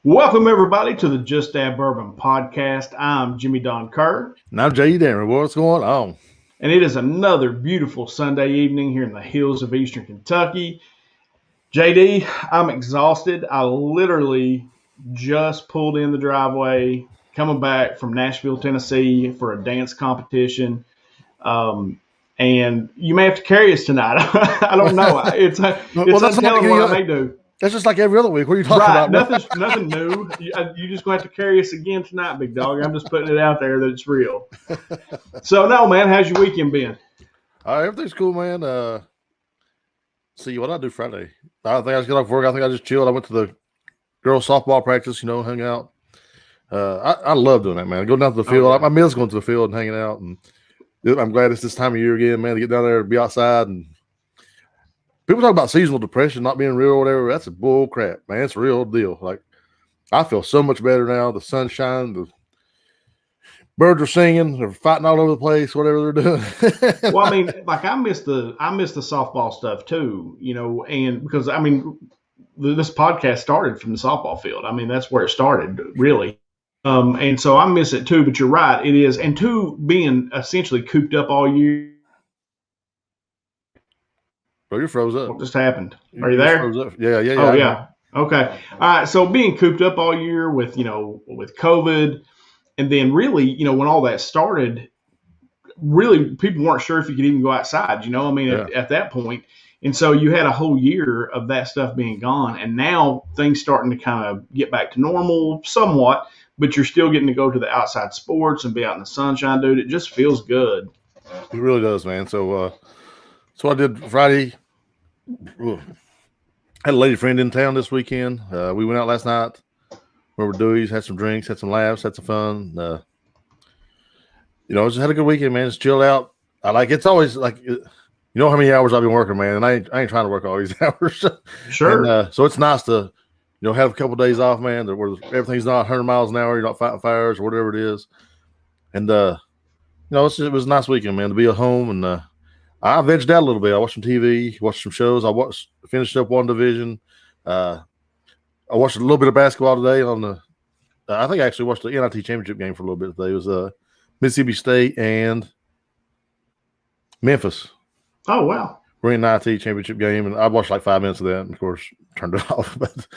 Welcome, everybody, to the Just Add Bourbon podcast. I'm Jimmy Don Kerr. And I'm J.D. What's going on? And it is another beautiful Sunday evening here in the hills of Eastern Kentucky. JD, I'm exhausted. I literally just pulled in the driveway, coming back from Nashville, Tennessee for a dance competition. And you may have to carry us tonight. I don't know. It's untelling what I may do. That's just like every other week. What are you talking about? Nothing new. You just going to have to carry us again tonight, big dog. I'm just putting it out there that it's real. So, no, man, how's your weekend been? Everything's cool, man. See, what did I do Friday? I think I just got off work. I think I just chilled. I went to the girls' softball practice, hung out. I love doing that, man. Go down to the field. Oh, yeah. I miss going to the field and hanging out. And I'm glad it's this time of year again, man, to get down there and be outside. And people talk about seasonal depression not being real or whatever. That's a bull crap, man. It's a real deal. Like, I feel so much better now. The sunshine, the birds are singing, they're fighting all over the place, whatever they're doing. Well, I mean, like I miss the softball stuff too, and because this podcast started from the softball field. I mean, that's where it started, really. And so I miss it too. But you're right, it is. And two, being essentially cooped up all year. Bro, you froze up. What just happened? Are you there? Froze up. Yeah. Oh, yeah. Okay. All right. So being cooped up all year with COVID, and then really, when all that started, really people weren't sure if you could even go outside, at that point. And so you had a whole year of that stuff being gone. And now things starting to kind of get back to normal somewhat, but you're still getting to go to the outside sports and be out in the sunshine, dude. It just feels good. It really does, man. So I did Friday. Had a lady friend in town this weekend. We went out last night. Went to Dewey's, had some drinks, had some laughs, had some fun. Just had a good weekend, man. Just chilled out. It's always like, how many hours I've been working, man, and I ain't trying to work all these hours. Sure. And, so it's nice to, have a couple of days off, man, where everything's not 100 miles an hour. You're not fighting fires or whatever it is. And, it was a nice weekend, man, to be at home. And I vegged out a little bit. I watched some TV, watched some shows. Finished up WandaVision. I watched a little bit of basketball today I think I actually watched the NIT championship game for a little bit today. It was Mississippi State and Memphis. Oh, wow. We're in the NIT championship game, and I watched like 5 minutes of that and, of course, turned it off. But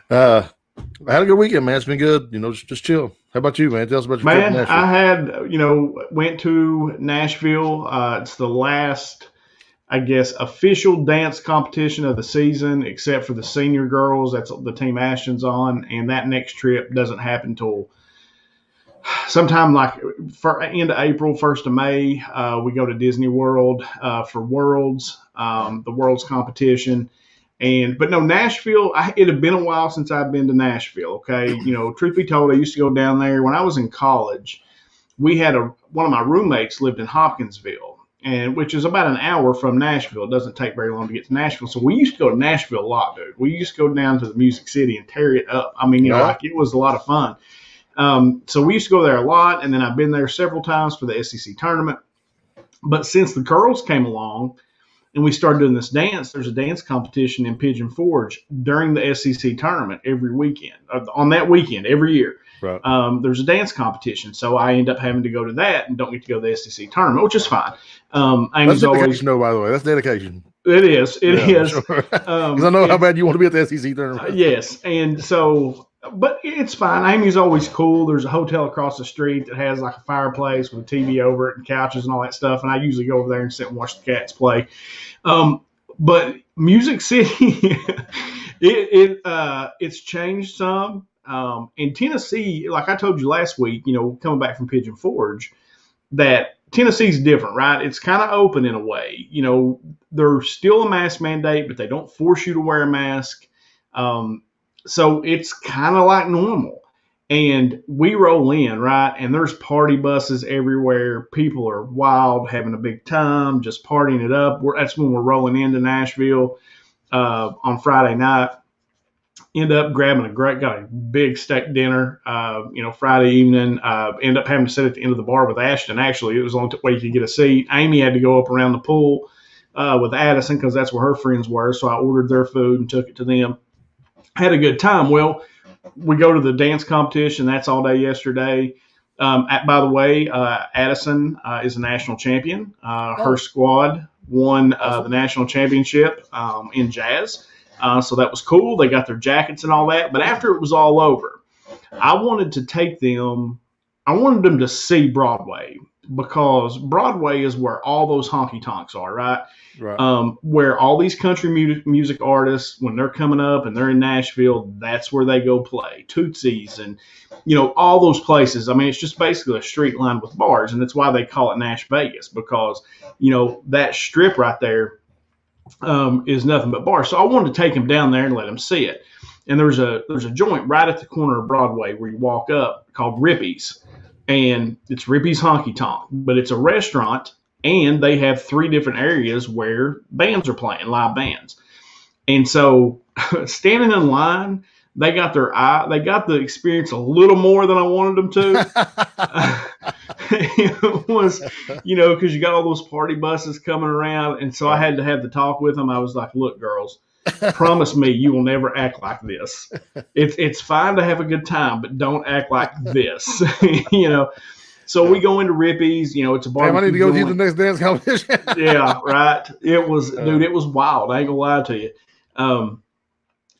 I had a good weekend, man. It's been good. Just chill. How about you, man? Tell us about your trip to Nashville. I had, went to Nashville. It's the last, I guess, official dance competition of the season, except for the senior girls. That's the team Ashton's on, and that next trip doesn't happen till sometime like end of April, 1st of May. We go to Disney World for Worlds, the Worlds competition. But no, Nashville, it had been a while since I'd been to Nashville, okay? Truth be told, I used to go down there. When I was in college, we had one of my roommates lived in Hopkinsville, which is about an hour from Nashville. It doesn't take very long to get to Nashville. So we used to go to Nashville a lot, dude. We used to go down to the Music City and tear it up. I mean, it was a lot of fun. So we used to go there a lot, and then I've been there several times for the SEC tournament. But since the girls came along and we started doing this dance, there's a dance competition in Pigeon Forge during the SEC tournament every weekend. On that weekend, every year. Right. There's a dance competition, so I end up having to go to that and don't get to go to the SEC tournament, which is fine. That's dedication, by the way. That's dedication. It is. It is. Because I know how bad you want to be at the SEC tournament. Yes, and so, but it's fine. Amy's always cool. There's a hotel across the street that has like a fireplace with a TV over it and couches and all that stuff, and I usually go over there and sit and watch the cats play. But Music City, it's changed some. In Tennessee, like I told you last week, coming back from Pigeon Forge, that Tennessee's different, right? It's kind of open in a way. There's still a mask mandate, but they don't force you to wear a mask. So it's kind of like normal. And we roll in, right? And there's party buses everywhere. People are wild, having a big time, just partying it up. That's when we're rolling into Nashville on Friday night. End up grabbing got a big steak dinner, Friday evening. End up having to sit at the end of the bar with Ashton. Actually, it was the only way you could get a seat. Amy had to go up around the pool with Addison because that's where her friends were. So I ordered their food and took it to them. Had a good time. Well, we go to the dance competition. That's all day yesterday. By the way, Addison is a national champion. Her squad won the national championship in jazz. So that was cool. They got their jackets and all that. But after it was all over, I wanted to take them. I wanted them to see Broadway because Broadway is where all those honky tonks are, right? Right. Where all these country music artists, when they're coming up and they're in Nashville, that's where they go play. Tootsie's and, all those places. I mean, it's just basically a street lined with bars, and that's why they call it Nash Vegas because, that strip right there is nothing but bars. So I wanted to take them down there and let them see it. And there's a joint right at the corner of Broadway where you walk up called Rippy's, and it's Rippy's Honky Tonk, but it's a restaurant. And they have 3 different areas where bands are playing, live bands. And so standing in line, they got the experience a little more than I wanted them to. It was, because you got all those party buses coming around. And so I had to have the talk with them. I was like, look, girls, promise me you will never act like this. It's fine to have a good time, but don't act like this, So we go into Rippy's, it's a barbecue. I need to go to the next dance competition. Yeah, right. It was, dude, it was wild. I ain't gonna lie to you.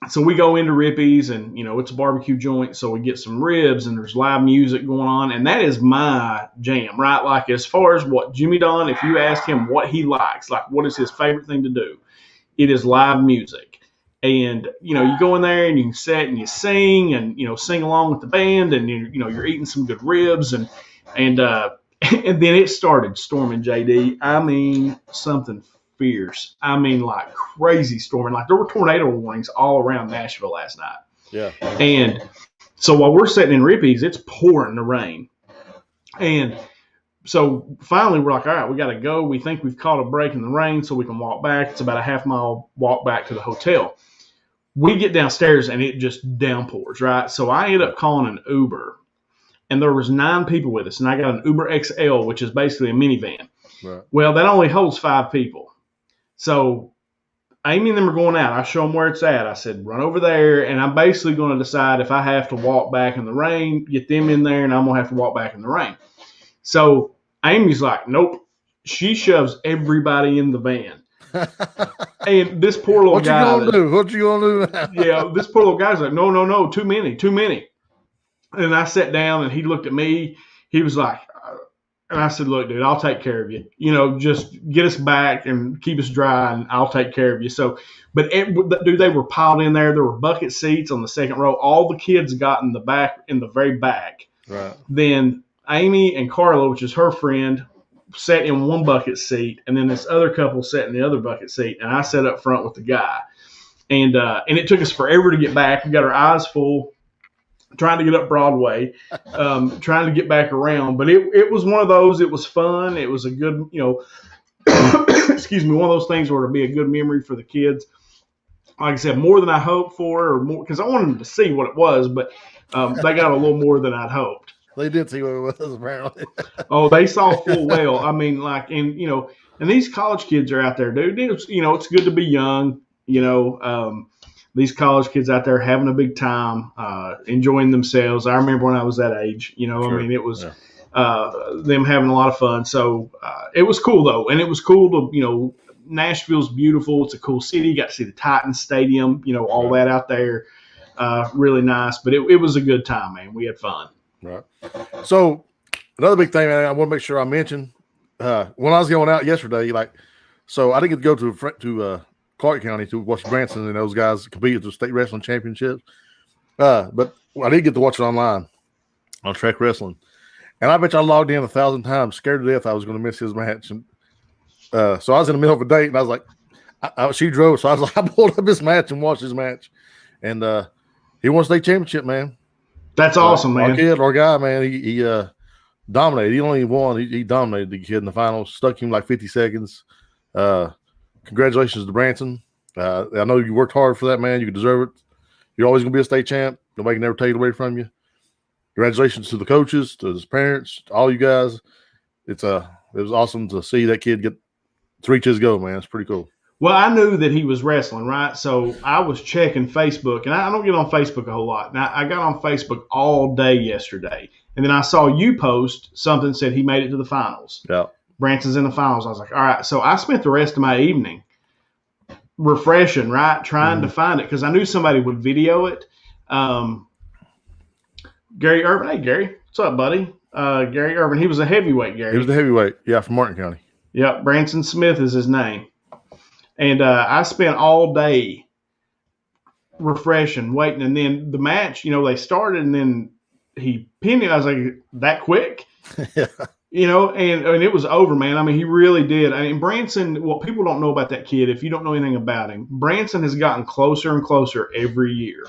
So we go into Rippy's and, it's a barbecue joint. So we get some ribs and there's live music going on. And that is my jam, right? Like as far as what Jimmy Don, if you ask him what he likes, like what is his favorite thing to do, it is live music. And, you go in there and you sit and you sing and, sing along with the band and, you're eating some good ribs and then it started storming, JD. I mean, something fierce. I mean, like crazy storming. Like there were tornado warnings all around Nashville last night. Yeah. And so while we're sitting in Rippy's, it's pouring the rain. And so finally we're like, all right, we got to go. We think we've caught a break in the rain so we can walk back. It's about a half-mile walk back to the hotel. We get downstairs and it just downpours, right? So I ended up calling an Uber. And there was 9 people with us, and I got an Uber XL, which is basically a minivan. Right. Well, that only holds 5 people. So Amy and them are going out. I show them where it's at. I said, run over there, and I'm basically going to decide if I have to walk back in the rain, get them in there, and I'm going to have to walk back in the rain. So Amy's like, nope. She shoves everybody in the van. And this poor little guy. What you going to do now? Yeah, this poor little guy's like, no, too many. And I sat down and he looked at me. He was like, and I said, look, dude, I'll take care of you. Just get us back and keep us dry and I'll take care of you. So, but dude, they were piled in there. There were bucket seats on the second row. All the kids got in the very back. Right. Then Amy and Carla, which is her friend, sat in one bucket seat. And then this other couple sat in the other bucket seat. And I sat up front with the guy. And it took us forever to get back. We got our eyes full, trying to get up Broadway, trying to get back around. But it was one of those, it was fun. It was a good, excuse me, one of those things where it'll be a good memory for the kids. Like I said, more than I hoped for, or more, because I wanted them to see what it was, but they got a little more than I'd hoped. They did see what it was, apparently. Oh, they saw full well. I mean, like, and these college kids are out there, dude. It's good to be young, these college kids out there having a big time, enjoying themselves. I remember when I was that age, Sure. I mean, it was them having a lot of fun. So it was cool, though. And it was cool to, Nashville's beautiful. It's a cool city. You got to see the Titans Stadium, all that out there. Really nice. But it was a good time, man. We had fun. Right. So another big thing, man, I want to make sure I mention, when I was going out yesterday, so I didn't get to go to Clark County to watch Branson and those guys compete at the state wrestling championships. But I did get to watch it online on Track Wrestling. And I bet you I logged in 1,000 times, scared to death I was going to miss his match. And so I was in the middle of a date, and I was like, she drove. So I was like, I pulled up this match and watched his match. And he won state championship, man. That's awesome, man. Our guy, man, he dominated. He only won. He dominated the kid in the finals, stuck him like 50 seconds. Congratulations to Branson. I know you worked hard for that, man. You deserve it. You're always going to be a state champ. Nobody can ever take it away from you. Congratulations to the coaches, to his parents, to all you guys. It was awesome to see that kid get to reach his goal, man. It's pretty cool. Well, I knew that he was wrestling, right? So I was checking Facebook, and I don't get on Facebook a whole lot. Now, I got on Facebook all day yesterday, and then I saw you post something that said he made it to the finals. Yeah. Branson's in the finals. I was like, all right. So I spent the rest of my evening refreshing, right, trying to find it because I knew somebody would video it. Gary Irvin. Hey, Gary. What's up, buddy? Gary Irvin. He was a heavyweight, Gary. He was the heavyweight. Yeah, from Martin County. Yep. Branson Smith is his name. And I spent all day refreshing, waiting. And then the match, they started and then he pinned it. I was like, that quick? Yeah. And it was over, man. I mean, he really did. I mean, Branson, what people don't know about that kid, if you don't know anything about him, Branson has gotten closer and closer every year.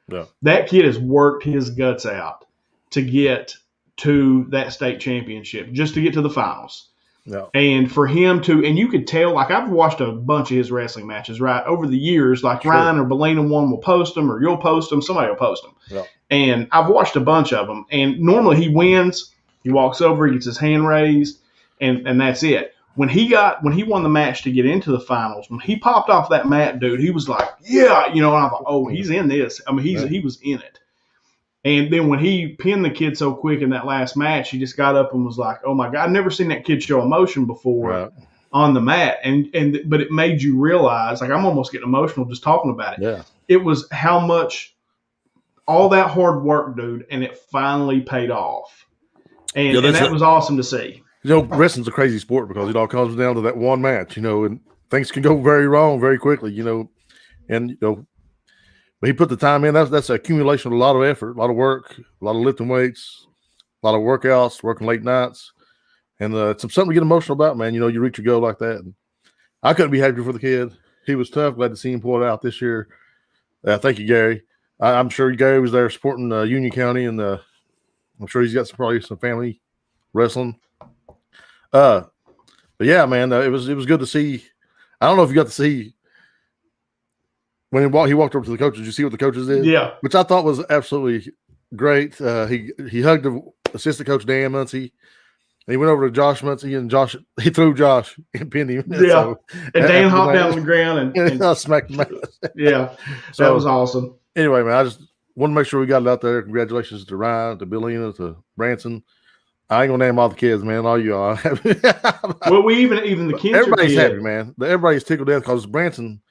Yeah. That kid has worked his guts out to get to that state championship, just to get to the finals. Yeah. And for him to, and you could tell, like I've watched a bunch of his wrestling matches, right, over the years, like sure. Ryan or Belina one will post them or you'll post them, somebody will post them. Yeah. And I've watched a bunch of them. And normally he wins, he walks over, he gets his hand raised, and that's it. When he won the match to get into the finals, when he popped off that mat, dude, he was like, yeah, and I thought, oh, he's in this. I mean, he was in it. And then when he pinned the kid so quick in that last match, he just got up and was like, oh, my God, I've never seen that kid show emotion before on the mat. But it made you realize, like I'm almost getting emotional just talking about it. Yeah. It was how much all that hard work, dude, and it finally paid off. And that was awesome to see. Wrestling's a crazy sport because it all comes down to that one match, and things can go very wrong very quickly, and, but he put the time in. That's an accumulation of a lot of effort, a lot of work, a lot of lifting weights, a lot of workouts, working late nights. And it's something to get emotional about, man. You reach your goal like that. And I couldn't be happier for the kid. He was tough. Glad to see him pull it out this year. Thank you, Gary. I'm sure Gary was there supporting Union County, and I'm sure he's got probably some family wrestling. But yeah, man, it was good to see. I don't know if you got to see when he walked over to the coaches. Did you see what the coaches did? Yeah, which I thought was absolutely great. He hugged the assistant coach Dan Muncie. And he went over to Josh Muncie, and he threw Josh and pinned him. Yeah, so, and Dan hopped down on the ground and smacked him out. Yeah, so that was awesome. Anyway, man, I just want to make sure we got it out there. Congratulations to Ryan, to Billina, to Branson. I ain't gonna name all the kids, man. All you are. Well, we even the kids. Everybody's happy, man. Everybody's tickled death because Branson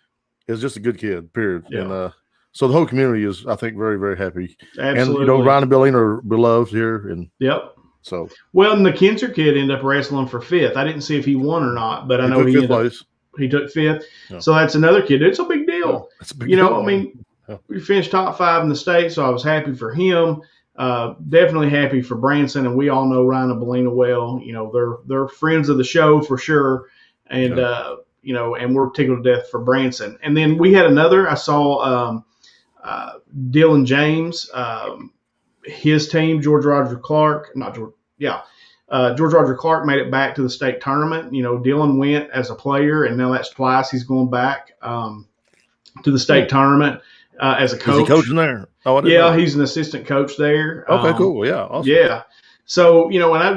is just a good kid. Period. Yeah. And so the whole community is, I think, very, very happy. Absolutely. And Ryan and Billina are beloved here. And yep. So and the Kinzer kid ended up wrestling for 5th. I didn't see if he won or not, but I know he took 5th. Yeah. So that's another kid. It's a big deal. Yeah, it's a big deal. I mean, we finished top 5 in the state, so I was happy for him. Definitely happy for Branson, and we all know Ryan and Belina well. They're friends of the show for sure, and and we're tickled to death for Branson. And then we had another. I saw Dylan James, his team, George Roger Clark made it back to the state tournament. Dylan went as a player, and now that's twice he's going back to the state tournament as a coach. Is he coaching there? Oh, yeah, he's an assistant coach there. Okay, cool. Yeah, awesome. Yeah. So, and I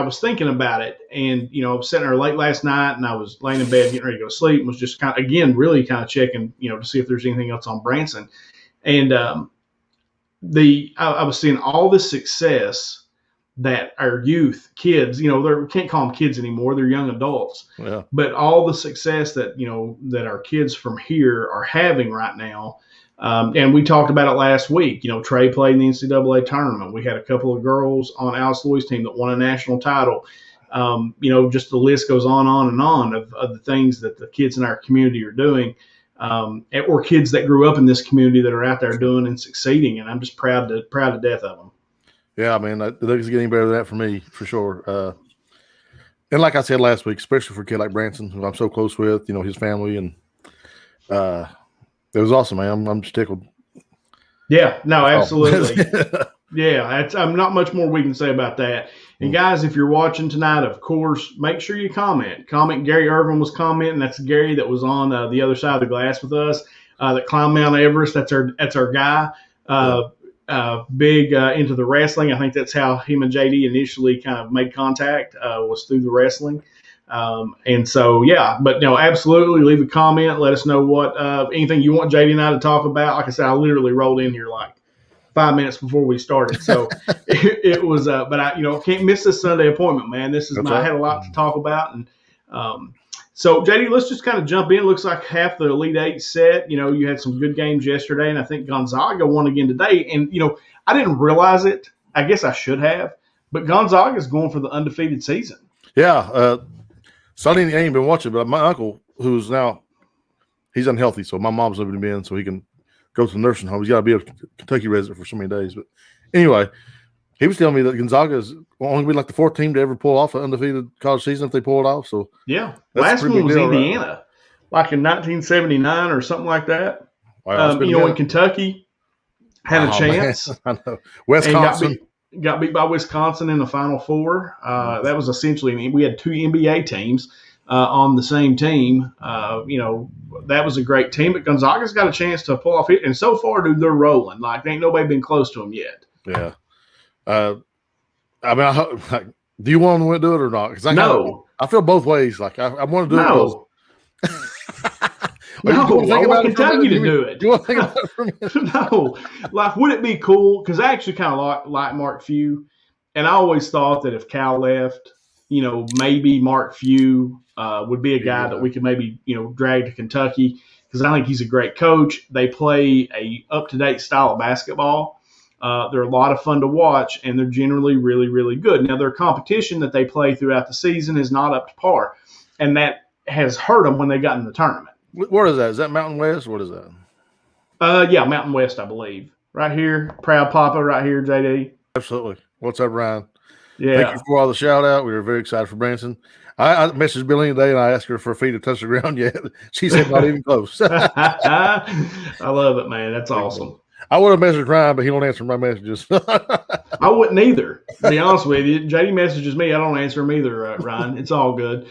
was thinking about it, and, I was sitting there late last night, and I was laying in bed getting ready to go to sleep, and was just really checking, to see if there's anything else on Branson. And I was seeing all the success that our youth kids, we can't call them kids anymore. They're young adults. Yeah. But all the success that, that our kids from here are having right now. And we talked about it last week. Trey played in the NCAA tournament. We had a couple of girls on Alice Louis' team that won a national title. Just the list goes on and on of the things that the kids in our community are doing, or kids that grew up in this community that are out there doing and succeeding. And I'm just proud to death of them. Yeah, man, it doesn't get any better than that for me, for sure. And like I said last week, especially for a kid like Branson, who I'm so close with, his family, and it was awesome, man. I'm just tickled. Yeah, no, absolutely. Yeah, I'm not much more we can say about that. And guys, if you're watching tonight, of course, make sure you comment. Gary Irvin was commenting. That's Gary that was on the other side of the glass with us. That climbed Mount Everest. That's our guy. Big into the wrestling. I think that's how him and JD initially kind of made contact, was through the wrestling. And so, yeah, but no, absolutely leave a comment. Let us know what anything you want JD and I to talk about. Like I said, I literally rolled in here like 5 minutes before we started. So it was, but I, can't miss this Sunday appointment, man. I had a lot to talk about. And so JD, let's just kind of jump in. It looks like half the Elite Eight set. You had some good games yesterday, and I think Gonzaga won again today. And, I didn't realize it. I guess I should have, but Gonzaga is going for the undefeated season. Yeah. So I ain't been watching, but my uncle, who's now, he's unhealthy, so my mom's living him in so he can go to the nursing home. He's got to be a Kentucky resident for so many days. But anyway, he was telling me that Gonzaga is only be like the fourth team to ever pull off an undefeated college season if they pull it off. So yeah, last one was Indiana, like in 1979 or something like that. Wow, when Kentucky had a chance. Man. I know. Wisconsin. Got beat by Wisconsin in the Final Four. That was essentially, we had two NBA teams on the same team. That was a great team, but Gonzaga's got a chance to pull off it. And so far, dude, they're rolling. Like, ain't nobody been close to them yet. Yeah. Do you want to do it or not? Because I feel both ways. Like, I want to do it. No, I want Kentucky to do it. You want to think about it for me? No. Like, would it be cool? Because I actually kind of like Mark Few. And I always thought that if Cal left, maybe Mark Few would be a guy that we could maybe, drag to Kentucky. Because I think he's a great coach. They play a up-to-date style of basketball. They're a lot of fun to watch, and they're generally really, really good. Now, their competition that they play throughout the season is not up to par. And that has hurt them when they got in the tournament. Where is that? Is that Mountain West? What is that? Yeah, Mountain West, I believe. Right here. Proud Papa right here, JD. Absolutely. What's up, Ryan? Yeah. Thank you for all the shout out. We were very excited for Branson. I messaged Billy today and I asked her for her feet to touch the ground yet. She said not even close. I love it, man. That's awesome. I would have messaged Ryan, but he don't answer my messages. I wouldn't either, to be honest with you. JD messages me. I don't answer him either, Ryan. It's all good.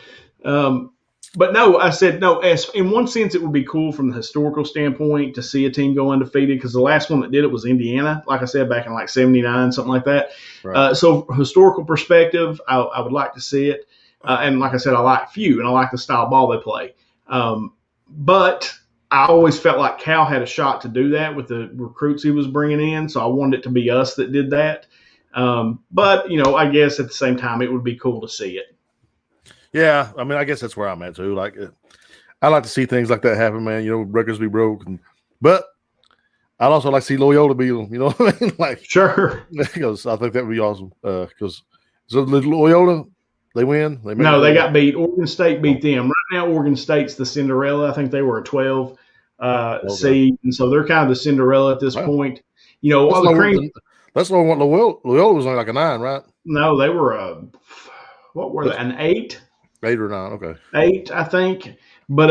But no, I said no. In one sense, it would be cool from the historical standpoint to see a team go undefeated because the last one that did it was Indiana, like I said, back in like 79, something like that. Right. So historical perspective, I would like to see it. And like I said, I like Few, and I like the style of ball they play. But I always felt like Cal had a shot to do that with the recruits he was bringing in, so I wanted it to be us that did that. But, I guess at the same time, it would be cool to see it. Yeah, I mean, I guess that's where I'm at too. Like, I like to see things like that happen, man. Records be broke, but I'd also like to see Loyola beat them. You know what I mean? Like, sure, because I think that would be awesome. Because so Loyola, they win. They got beat. Oregon State beat them. Right now, Oregon State's the Cinderella. I think they were a 12 seed, and so they're kind of the Cinderella at this point. That's the one. Loyola was only like a 9, right? No, they were what were they? An 8. 8 or 9, okay. 8, I think. But,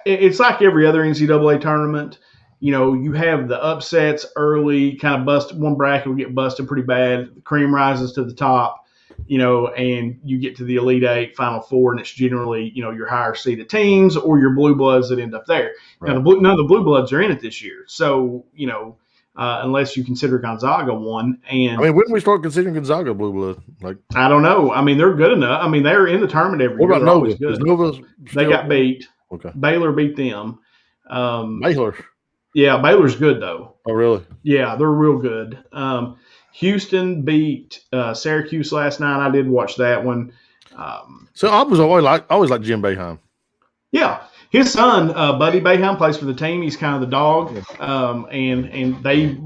it's like every other NCAA tournament. You have the upsets early, kind of bust. One bracket will get busted pretty bad. The cream rises to the top, and you get to the Elite Eight, Final Four, and it's generally, your higher seeded teams or your blue bloods that end up there. Right. Now, none of the blue bloods are in it this year. So, unless you consider Gonzaga one. And I mean, when we start considering Gonzaga blue blood? Like, I don't know. I mean, they're good enough. I mean, they're in the tournament every year. What about Nova? Is Nova they got beat. Okay. Baylor beat them. Baylor. Yeah, Baylor's good though. Oh, really? Yeah, they're real good. Houston beat Syracuse last night. I did watch that one. So I always like Jim Boeheim. Yeah. His son, Buddy Boeheim, plays for the team. He's kind of the dog, and they,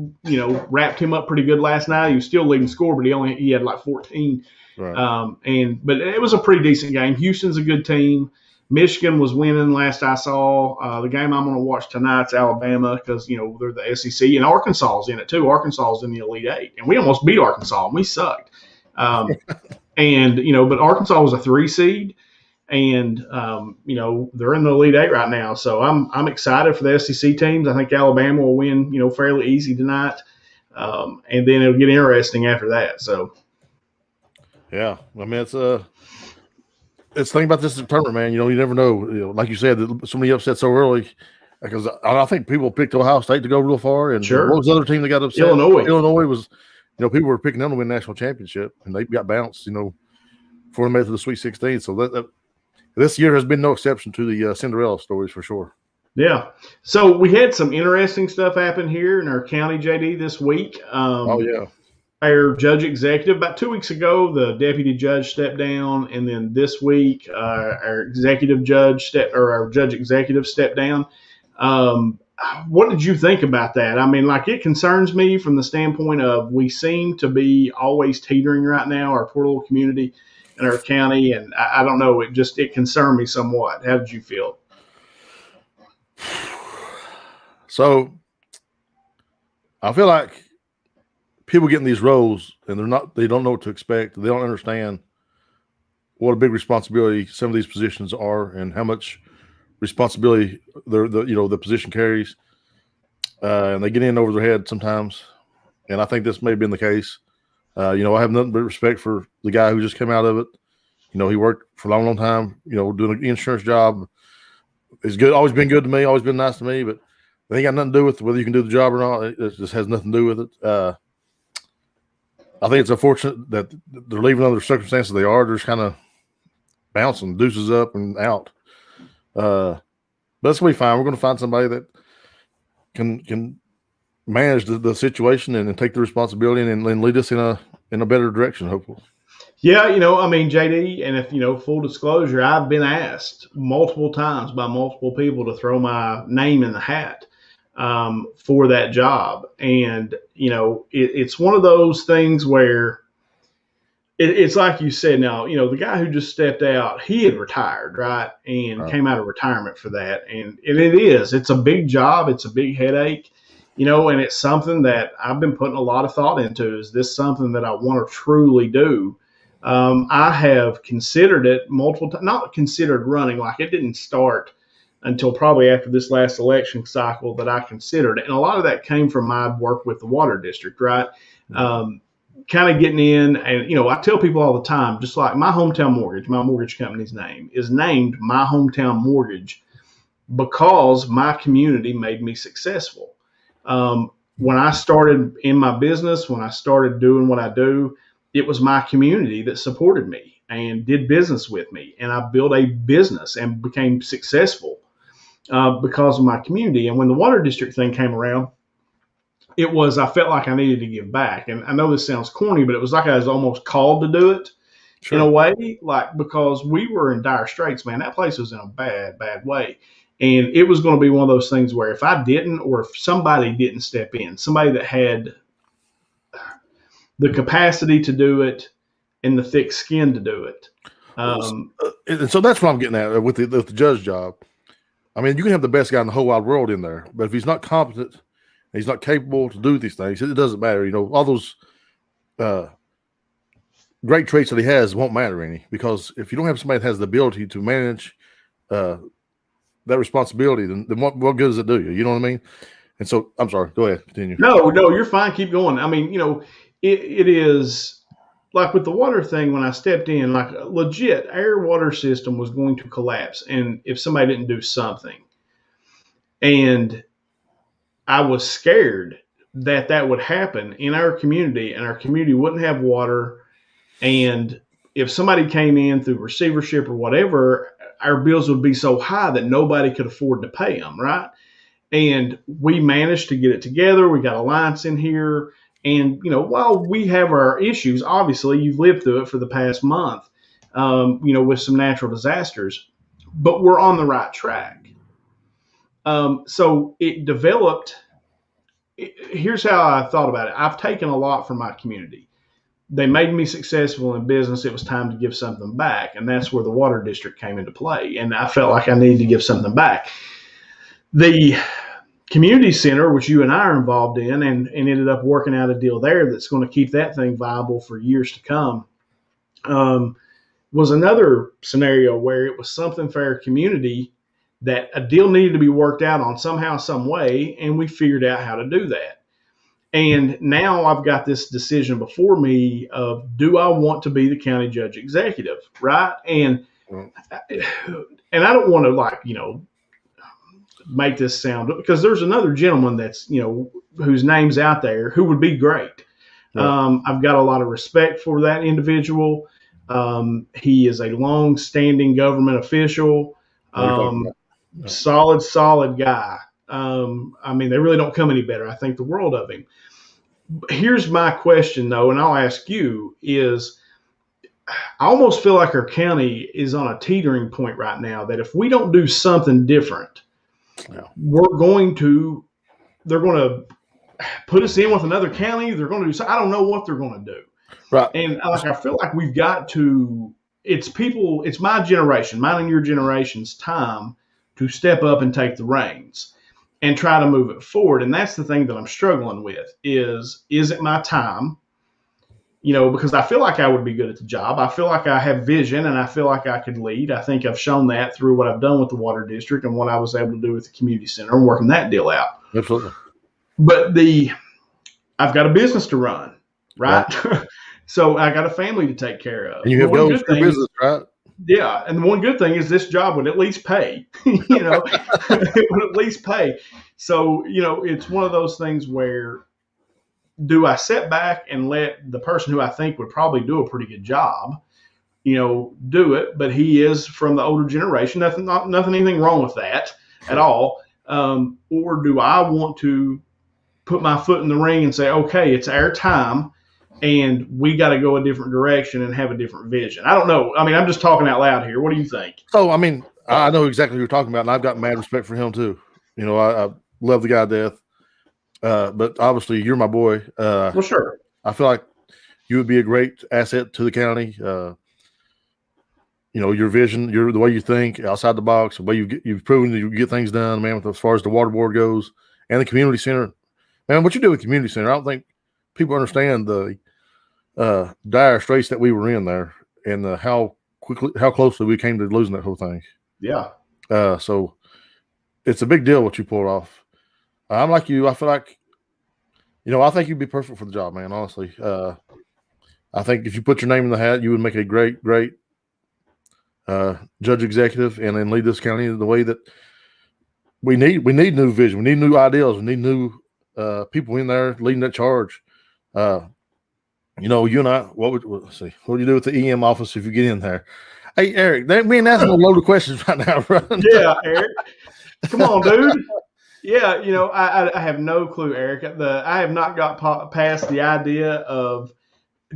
wrapped him up pretty good last night. He was still leading score, but he had like 14. Right. But it was a pretty decent game. Houston's a good team. Michigan was winning last I saw. The game I'm going to watch tonight's Alabama because they're the SEC, and Arkansas's in it too. Arkansas's in the Elite Eight, and we almost beat Arkansas, and we sucked. But Arkansas was a 3 seed. And, they're in the Elite Eight right now. So I'm excited for the SEC teams. I think Alabama will win, fairly easy tonight. And then it'll get interesting after that. So, yeah, I mean, it's the thing about this tournament, man. You never know. Like you said, so many upsets so early. Because I think people picked Ohio State to go real far. And sure. What was the other team that got upset? Illinois. Illinois was, people were picking them to win national championship, and they got bounced, before they made it to the Sweet 16. So this year has been no exception to the Cinderella stories for sure. Yeah. So we had some interesting stuff happen here in our county, JD, this week. Oh yeah. Our judge executive, about 2 weeks ago, the deputy judge stepped down, and then this week, our judge executive stepped down. What did you think about that? I mean, like, it concerns me from the standpoint of we seem to be always teetering right now, our poor little community in our county, and I don't know, it concerned me somewhat. How did you feel? So I feel like people get in these roles and they don't know what to expect. They don't understand what a big responsibility some of these positions are and how much responsibility the position carries. And they get in over their head sometimes. And I think this may have been the case. I have nothing but respect for the guy who just came out of it. He worked for a long, long time, doing an insurance job. It's good, always been good to me, always been nice to me, but they ain't got nothing to do with whether you can do the job or not. It just has nothing to do with it. I think it's unfortunate that they're leaving under the circumstances they are. They're just kind of bouncing, deuces up and out. But that's going to be fine. We're going to find somebody that can manage the situation and take the responsibility and lead us in a better direction, hopefully. Yeah, JD, and if, full disclosure, I've been asked multiple times by multiple people to throw my name in the hat for that job. And, it's one of those things where it's like you said. Now, the guy who just stepped out, he had retired, right? And came out of retirement for that. And it's a big job. It's a big headache, and it's something that I've been putting a lot of thought into. Is this something that I want to truly do? I have considered it multiple times, not considered running, like it didn't start until probably after this last election cycle that I considered it. And a lot of that came from my work with the water district, right? Kind of getting in, and, I tell people all the time, just like my hometown mortgage, my mortgage company's name is named My Hometown Mortgage because my community made me successful. When I started in my business, when I started doing what I do, it was my community that supported me and did business with me. And I built a business and became successful because of my community. And when the water district thing came around, I felt like I needed to give back. And I know this sounds corny, but it was like I was almost called to do it. Sure. In a way, like, because we were in dire straits, man. That place was in a bad, bad way. And it was going to be one of those things where if I didn't, or if somebody didn't step in, somebody that had the capacity to do it and the thick skin to do it. And so that's what I'm getting at with the judge job. I mean, you can have the best guy in the whole wide world in there, but if he's not competent, he's not capable to do these things, it doesn't matter. All those great traits that he has won't matter any, because if you don't have somebody that has the ability to manage that responsibility, then what good does it do you? You know what I mean? And so, I'm sorry, go ahead, continue. No, you're fine. Keep going. I mean, it is like with the water thing, when I stepped in, like legit, our water system was going to collapse. And if somebody didn't do something, and I was scared that would happen in our community, and our community wouldn't have water. And if somebody came in through receivership or whatever, our bills would be so high that nobody could afford to pay them. Right. And we managed to get it together. We got alliance in here. And, while we have our issues, obviously you've lived through it for the past month, with some natural disasters, but we're on the right track. So it developed. Here's how I thought about it. I've taken a lot from my community. They made me successful in business. It was time to give something back. And that's where the water district came into play. And I felt like I needed to give something back. The community center, which you and I are involved in, and ended up working out a deal there that's going to keep that thing viable for years to come, was another scenario where it was something for our community that a deal needed to be worked out on somehow, some way, and we figured out how to do that. And now I've got this decision before me of, do I want to be the county judge executive, right? And I don't want to make this sound, because there's another gentleman that's, whose name's out there who would be great. Right. I've got a lot of respect for that individual. He is a long-standing government official. What are you talking about? Yeah. Solid guy. I mean, they really don't come any better. I think the world of him. Here's my question, though, and I'll ask you: is I almost feel like our county is on a teetering point right now. That if we don't do something different, Yeah. they're going to put us in with another county. They're going to do. I don't know what they're going to do. Right. And like I feel like we've got to. It's my generation, mine and your generation's time to step up and take the reins and try to move it forward. And that's the thing that I'm struggling with is it my time? Because I feel like I would be good at the job. I feel like I have vision and I feel like I could lead. I think I've shown that through what I've done with the water district and what I was able to do with the community center and working that deal out. Absolutely. But I've got a business to run, right? So I got a family to take care of. And you have goals for business, right? Yeah, and the one good thing is this job would at least pay. It would at least pay. So it's one of those things where do I sit back and let the person who I think would probably do a pretty good job, do it? But he is from the older generation. Anything wrong with that at all. Or do I want to put my foot in the ring and say, okay, it's our time and we got to go a different direction and have a different vision? I don't know. I mean, I'm just talking out loud here. What do you think? So, I mean, I know exactly what you're talking about, and I've got mad respect for him too. I love the guy to death. But obviously, you're my boy. Well, sure. I feel like you would be a great asset to the county. Your vision, the way you think outside the box, the way you've proven that you get things done, man. As far as the water board goes and the community center, man, what you do with the community center, I don't think people understand the dire straits that we were in there and how closely we came to losing that whole thing. Yeah. So it's a big deal what you pulled off. I'm like you. I feel like, I think you'd be perfect for the job, man. Honestly, I think if you put your name in the hat, you would make a great judge executive and then lead this county in the way that we need. We need new vision. We need new ideas. We need new people in there leading that charge. You and I. What would you do with the EM office if you get in there? Hey, Eric, we ain't asking a load of questions right now, bro. Yeah, Eric, come on, dude. Yeah, I have no clue, Eric. I have not got past the idea of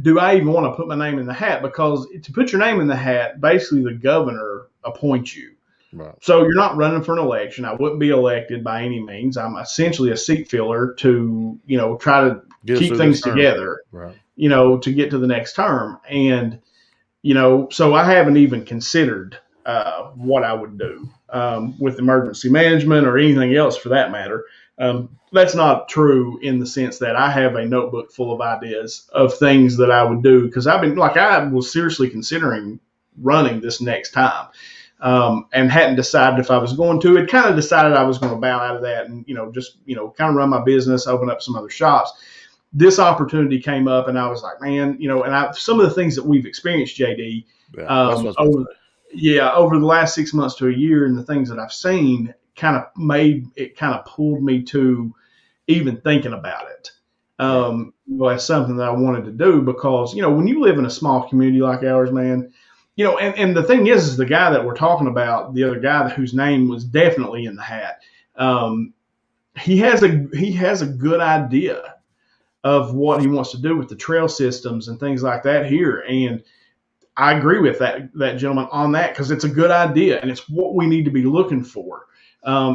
do I even want to put my name in the hat? Because to put your name in the hat, basically the governor appoints you. Right. So you're not running for an election. I wouldn't be elected by any means. I'm essentially a seat filler to, try to keep things together, right. To get to the next term. And, so I haven't even considered what I would do with emergency management or anything else for that matter. That's not true in the sense that I have a notebook full of ideas of things that I would do because I was seriously considering running this next time and hadn't decided if I was going to. It kind of decided I was going to bow out of that and, just kind of run my business, open up some other shops. This opportunity came up and I was like, man, and some of the things that we've experienced, JD, over the last 6 months to a year and the things that I've seen kind of pulled me to even thinking about it. As something that I wanted to do because, when you live in a small community like ours, man, and the thing is the guy that we're talking about, the other guy whose name was definitely in the hat, he has a good idea of what he wants to do with the trail systems and things like that here. And I agree with that gentleman on that because it's a good idea and it's what we need to be looking for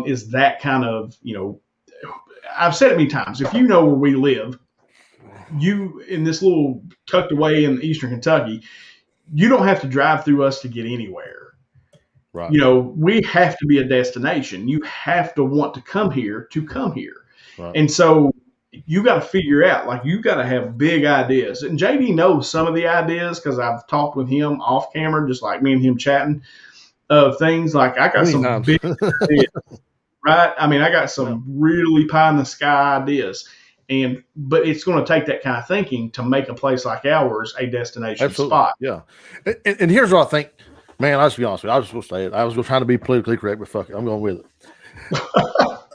is that kind of, I've said it many times, if you know where we live, you in this little tucked away in eastern Kentucky, you don't have to drive through us to get anywhere. Right. We have to be a destination. You have to want to come here. Right. And so you got to figure out, you got to have big ideas. And JD knows some of the ideas because I've talked with him off camera, just like me and him chatting of things. I got some big ideas, right? I mean, I got some really pie in the sky ideas. But it's going to take that kind of thinking to make a place like ours a destination spot. Yeah. And here's what I think, man, I'll just be honest with you. I was supposed to say it. I was trying to be politically correct, but fuck it. I'm going with it.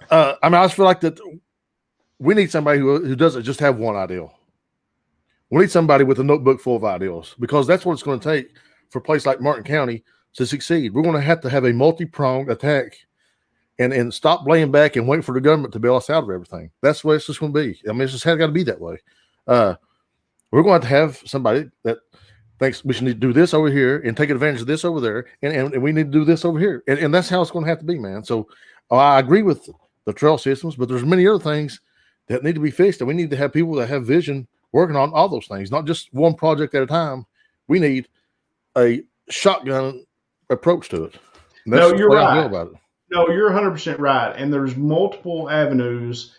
I just feel like that we need somebody who doesn't just have one ideal. We need somebody with a notebook full of ideals, because that's what it's going to take for a place like Martin County to succeed. We're going to have a multi-pronged attack and stop laying back and waiting for the government to bail us out of everything. That's the way it's just going to be. I mean, it's just got to be that way. We're going to have somebody that thinks we should need to do this over here and take advantage of this over there, and we need to do this over here. And that's how it's going to have to be, man. So I agree with the trail systems, but there's many other things that need to be fixed, and we need to have people that have vision working on all those things, not just one project at a time. We need a shotgun approach to it. No, you're right. No, you're 100% right. And there's multiple avenues.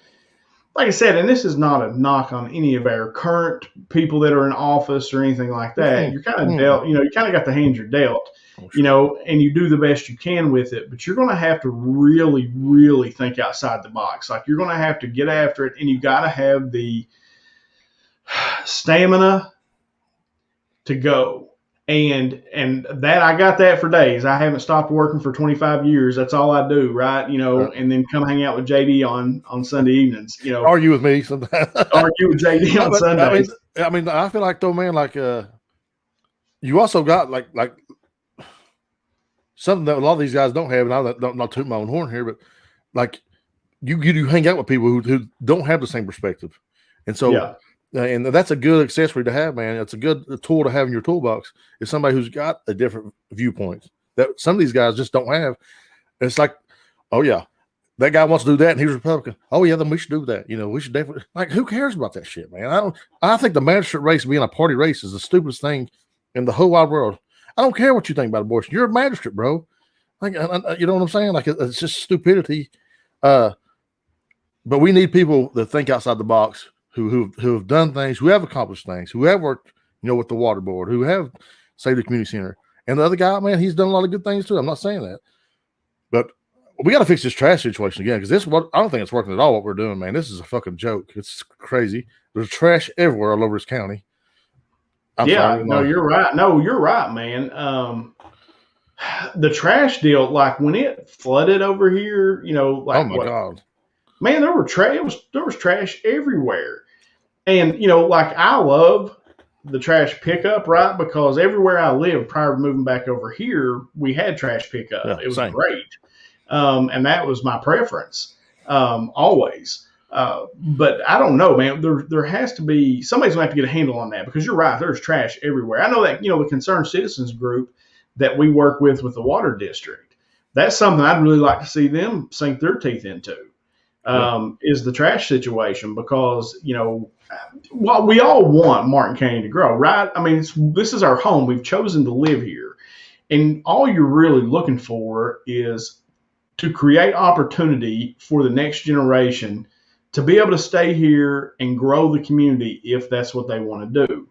Like I said, and this is not a knock on any of our current people that are in office or anything like that. You're kind of dealt, you kind of got the hand you're dealt, and you do the best you can with it. But you're going to have to really, really think outside the box. Like, you're going to have to get after it, and you got to have the stamina to go. And that, I got that for days. I haven't stopped working for 25 years. That's all I do, right? And then come hang out with JD on Sunday evenings. Argue with me sometimes. Argue with JD on Sundays. I mean, I feel like, though, man, like you also got like something that a lot of these guys don't have, and I'm not tooting my own horn here, but like you hang out with people who don't have the same perspective, and so. Yeah. And that's a good accessory to have, man. It's a good tool to have in your toolbox. Is somebody who's got a different viewpoint that some of these guys just don't have. And it's like, oh yeah, that guy wants to do that, and he's Republican. Oh yeah, then we should do that. We should definitely, like, who cares about that shit, man? I think the magistrate race being a party race is the stupidest thing in the whole wide world. I don't care what you think about abortion. You're a magistrate, bro. Like, you know what I'm saying? Like, it's just stupidity. But we need people that think outside the box. Who have done things, who have accomplished things, who have worked, with the water board, who have saved the community center. And the other guy, man, he's done a lot of good things too. I'm not saying that, but we got to fix this trash situation again, because I don't think it's working at all. What we're doing, man, this is a fucking joke. It's crazy. There's trash everywhere all over this county. You're right. No, you're right, man. The trash deal, like when it flooded over here, like, oh my God, man, there was trash everywhere. And, like, I love the trash pickup, right? Because everywhere I lived prior to moving back over here, we had trash pickup. Yeah, it was great. And that was my preference, always. But I don't know, man. There has to be, somebody's going to have to get a handle on that, because you're right. There's trash everywhere. I know that, the Concerned Citizens group that we work with the water district, that's something I'd really like to see them sink their teeth into. Is the trash situation, because, while we all want Martin County to grow, right? I mean, this is our home. We've chosen to live here. And all you're really looking for is to create opportunity for the next generation to be able to stay here and grow the community if that's what they want to do.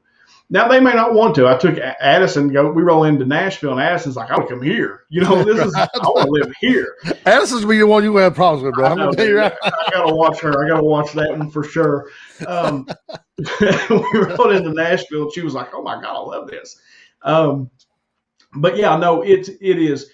Now, they may not want to. I took Addison, we roll into Nashville, and Addison's like, I want to come here. I want to live here. Addison's be the one you have problems with, bro. I got to watch her. I got to watch that one for sure. We rolled into Nashville, and she was like, oh, my God, I love this. But, yeah, no, it is.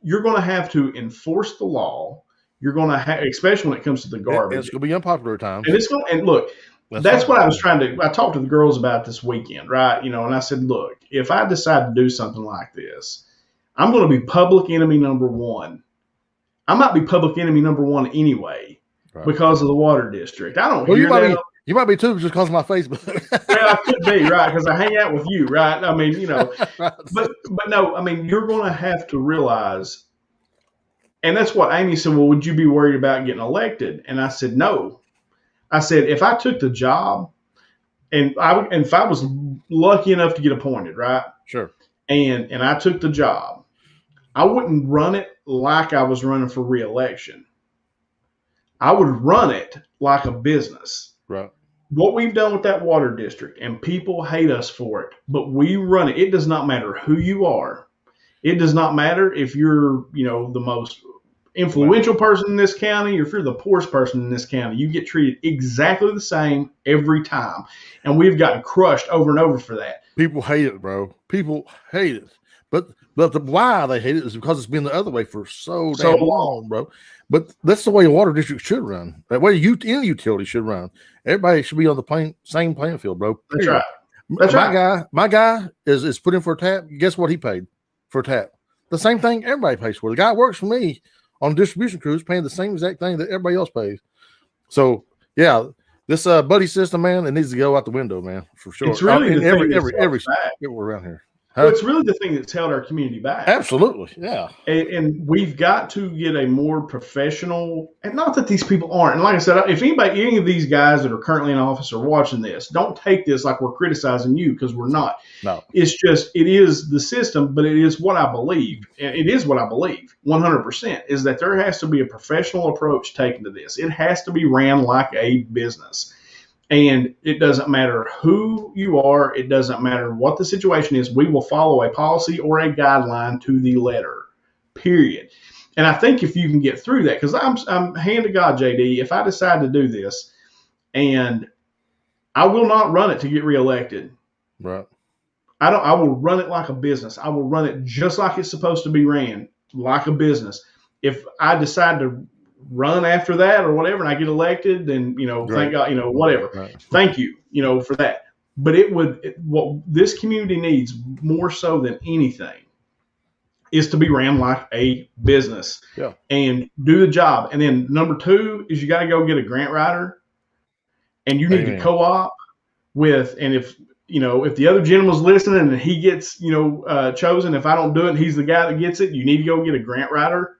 You're going to have to enforce the law. You're going to have, especially when it comes to the garbage. It's going to be unpopular at times. And look, that's what I was trying to. I talked to the girls about this weekend, right? And I said, look, if I decide to do something like this, I'm going to be public enemy number one. I might be public enemy number one anyway, because of the water district. I don't hear that. You might be too, just because of my Facebook. Well, I could be, right, because I hang out with you, right? I mean, but no, I mean, you're going to have to realize, and that's what Amy said, well, would you be worried about getting elected? And I said, no. I said, if I took the job and if I was lucky enough to get appointed, right? Sure. And I took the job, I wouldn't run it like I was running for re-election. I would run it like a business. Right. What we've done with that water district, and people hate us for it, but we run it. It does not matter who you are. It does not matter if you're, the most influential person in this county, or if you're the poorest person in this county. You get treated exactly the same every time. And we've gotten crushed over and over for that. People hate it, bro. People hate it. But why they hate it is because it's been the other way for so damn long, bro. But that's the way a water district should run. That way any utility should run. Everybody should be on the same playing field, bro. That's right. That's right. My guy is put in for a tap. Guess what he paid for a tap? The same thing everybody pays for. The guy works for me on distribution crews, paying the same exact thing that everybody else pays. So yeah, this buddy system, man, it needs to go out the window, man, for sure. It's really the thing everywhere around here. Huh? Well, it's really the thing that's held our community back. Absolutely, yeah. And we've got to get a more professional, and not that these people aren't. And like I said, if any of these guys that are currently in office are watching this, don't take this like we're criticizing you, because we're not. No. It's just, it is the system, but it is what I believe. It is what I believe 100% is that there has to be a professional approach taken to this. It has to be ran like a business. And it doesn't matter who you are. It doesn't matter what the situation is. We will follow a policy or a guideline to the letter, period. And I think if you can get through that, because I'm hand to God, JD, if I decide to do this, and I will not run it to get reelected. Right. I will run it like a business. I will run it just like it's supposed to be ran, like a business. If I decide to run after that or whatever, and I get elected, then, thank God, whatever. Right. Thank you, for that. But what this community needs more so than anything is to be ran like a business, and do the job. And then number 2 is you got to go get a grant writer, and you need to co-op with, and if the other gentleman's listening and he gets, chosen, if I don't do it, he's the guy that gets it, you need to go get a grant writer.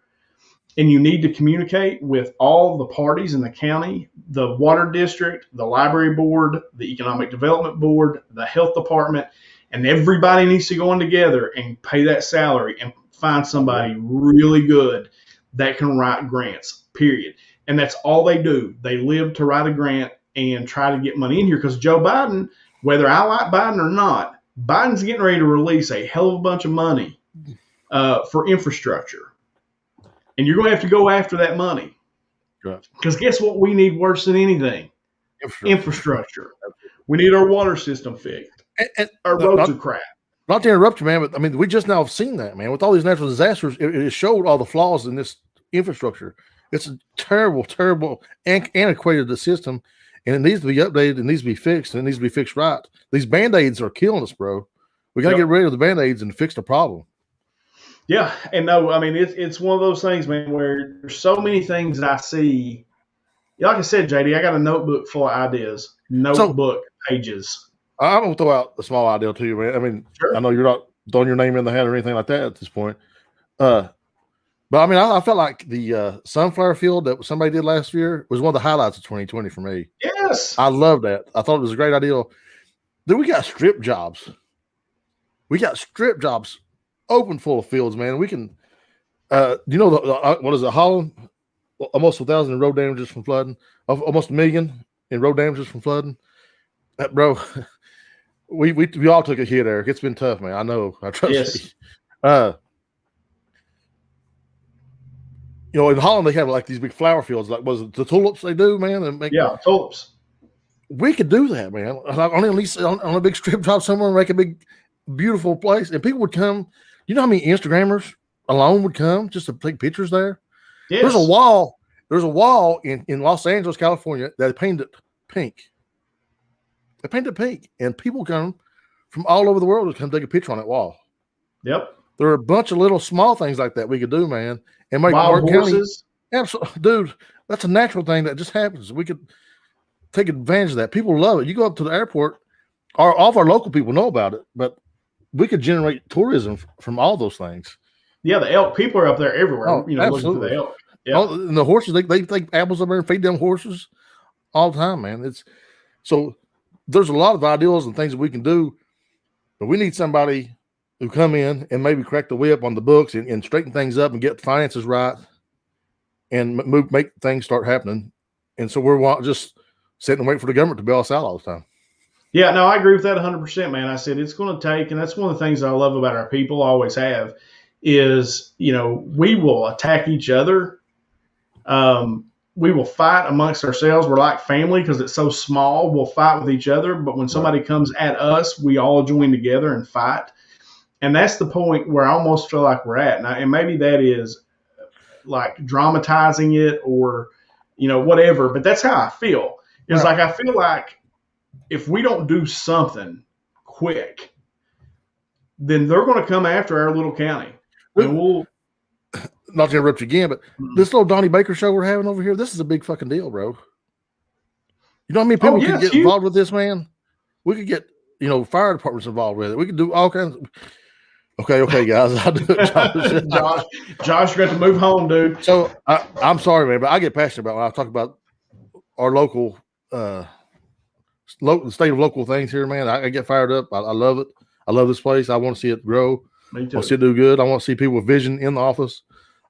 And you need to communicate with all the parties in the county, the water district, the library board, the economic development board, the health department, and everybody needs to go in together and pay that salary and find somebody really good that can write grants, period. And that's all they do. They live to write a grant and try to get money in here, because Joe Biden, whether I like Biden or not, Biden's getting ready to release a hell of a bunch of money for infrastructure. And you're going to have to go after that money. Because guess what we need worse than anything? Infrastructure. We need our water system fixed. And our roads are crap. Not to interrupt you, man, but I mean, we just now have seen that, man. With all these natural disasters, it showed all the flaws in this infrastructure. It's a terrible, terrible, antiquated system, and it needs to be updated. It needs to be fixed, and it needs to be fixed right. These Band-Aids are killing us, bro. We got to get rid of the Band-Aids and fix the problem. Yeah, and no, I mean, it's one of those things, man, where there's so many things I see. Like I said, JD, I got a notebook full of ideas, pages. I'm going to throw out a small idea to you, man. I mean, sure. I know you're not throwing your name in the hat or anything like that at this point. But, I mean, I felt like the sunflower field that somebody did last year was one of the highlights of 2020 for me. Yes. I love that. I thought it was a great idea. Then we got strip jobs. Open full of fields, man. We can, what is it, Holland? Almost 1,000 in road damages from flooding. Almost 1 million in road damages from flooding. Bro, we all took a hit, Eric. It's been tough, man. I know. I trust you. In Holland they have like these big flower fields, like was it the tulips they do, man? Tulips. We could do that, man. Like on a big strip job somewhere, make a big, beautiful place, and people would come. You know how many Instagrammers alone would come just to take pictures there? Yes. There's a wall in Los Angeles, California that painted pink. They painted pink, and people come from all over the world to come take a picture on that wall. Yep. There are a bunch of little small things like that we could do, man, and make Wild horses. County. Absolutely, dude. That's a natural thing that just happens. We could take advantage of that. People love it. You go up to the airport, all of our local people know about it, but we could generate tourism from all those things. Yeah, the elk people are up there everywhere. Absolutely. Looking for the elk. Yeah, and the horses they take apples up there and feed them horses all the time, man. So there's a lot of ideals and things that we can do, but we need somebody who come in and maybe crack the whip on the books and straighten things up and get the finances right and make things start happening. And so we're just sitting and waiting for the government to bail us out all the time. Yeah, no, I agree with that 100%, man. I said it's going to take, and that's one of the things that I love about our people, always have, is, we will attack each other. We will fight amongst ourselves. We're like family because it's so small. We'll fight with each other. But when somebody comes at us, we all join together and fight. And that's the point where I almost feel like we're at. And maybe that is like dramatizing it or, whatever. But that's how I feel. It's like I feel like if we don't do something quick, then they're going to come after our little county. And we'll not to interrupt you again, but this little Donnie Baker show we're having over here, this is a big fucking deal, bro. You know how many people could get involved with this, man? We could get, fire departments involved with it. We could do all kinds of. Okay, guys. I'll do it. Josh, you got to move home, dude. So I'm sorry, man, but I get passionate about when I talk about our local, the state of local things here, man. I get fired up. I love it. I love this place. I want to see it grow. Me too. I want to see it do good. I want to see people with vision in the office.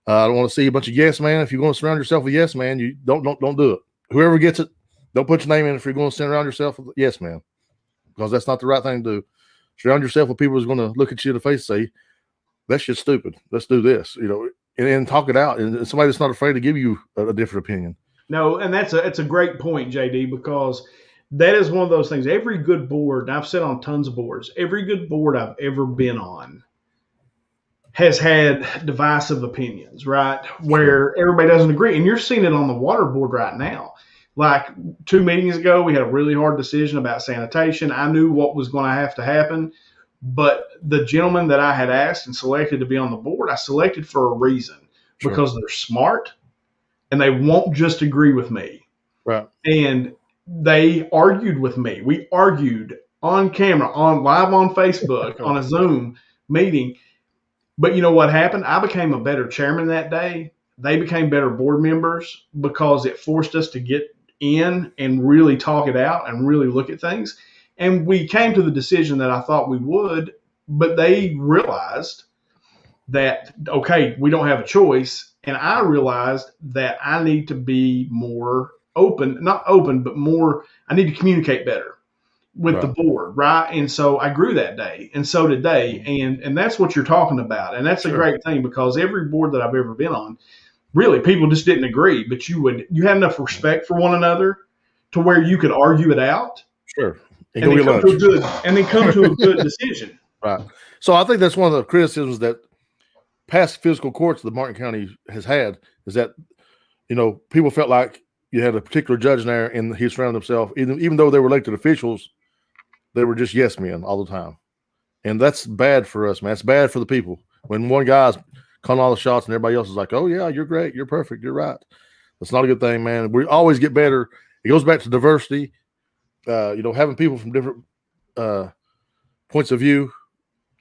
I don't want to see a bunch of yes man. If you're going to surround yourself with yes man, you don't do it. Whoever gets it, don't put your name in if you're going to surround yourself with yes man, because that's not the right thing to do. Surround yourself with people who's going to look at you in the face and say, "That shit's stupid. Let's do this," and talk it out. And somebody that's not afraid to give you a different opinion. No, and it's a great point, JD, because that is one of those things. Every good board, and I've said on tons of boards, every good board I've ever been on has had divisive opinions, right? Where everybody doesn't agree. And you're seeing it on the water board right now. Like 2 meetings ago, we had a really hard decision about sanitation. I knew what was going to have to happen, but the gentleman that I had asked and selected to be on the board, I selected for a reason, because they're smart and they won't just agree with me. Right. And they argued with me. We argued on camera, live on Facebook, on a Zoom meeting. But you know what happened? I became a better chairman that day. They became better board members because it forced us to get in and really talk it out and really look at things. And we came to the decision that I thought we would, but they realized that, okay, we don't have a choice. And I realized that I need to be more open, not open, but more, I need to communicate better with the board, right? And so I grew that day, and so did they. And that's what you're talking about. And that's a great thing, because every board that I've ever been on, really, people just didn't agree, but you had enough respect for one another to where you could argue it out. Sure. And then come to a good decision. Right. So I think that's one of the criticisms that past fiscal courts that Martin County has had, is that, people felt like you had a particular judge in there and he surrounded himself, even though they were elected officials, they were just yes men all the time. And that's bad for us, man. It's bad for the people. When one guy's calling all the shots and everybody else is like, "Oh yeah, you're great. You're perfect. You're right." That's not a good thing, man. We always get better. It goes back to diversity, having people from different points of view,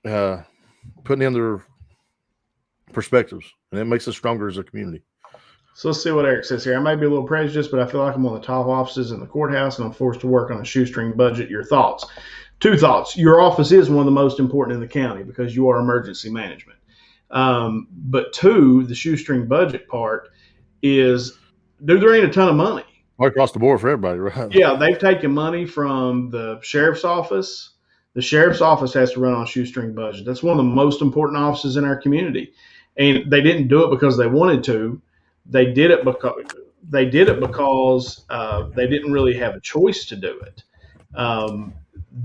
putting in their perspectives, and it makes us stronger as a community. So let's see what Eric says here. I may be a little prejudiced, but I feel like I'm one of the top offices in the courthouse, and I'm forced to work on a shoestring budget. Your thoughts? 2 thoughts. Your office is one of the most important in the county because you are emergency management. But 2, the shoestring budget part is, dude, there ain't a ton of money. Right across the board for everybody, right? Yeah, they've taken money from the sheriff's office. The sheriff's office has to run on a shoestring budget. That's one of the most important offices in our community. And they didn't do it because they wanted to. They did it because they didn't really have a choice to do it.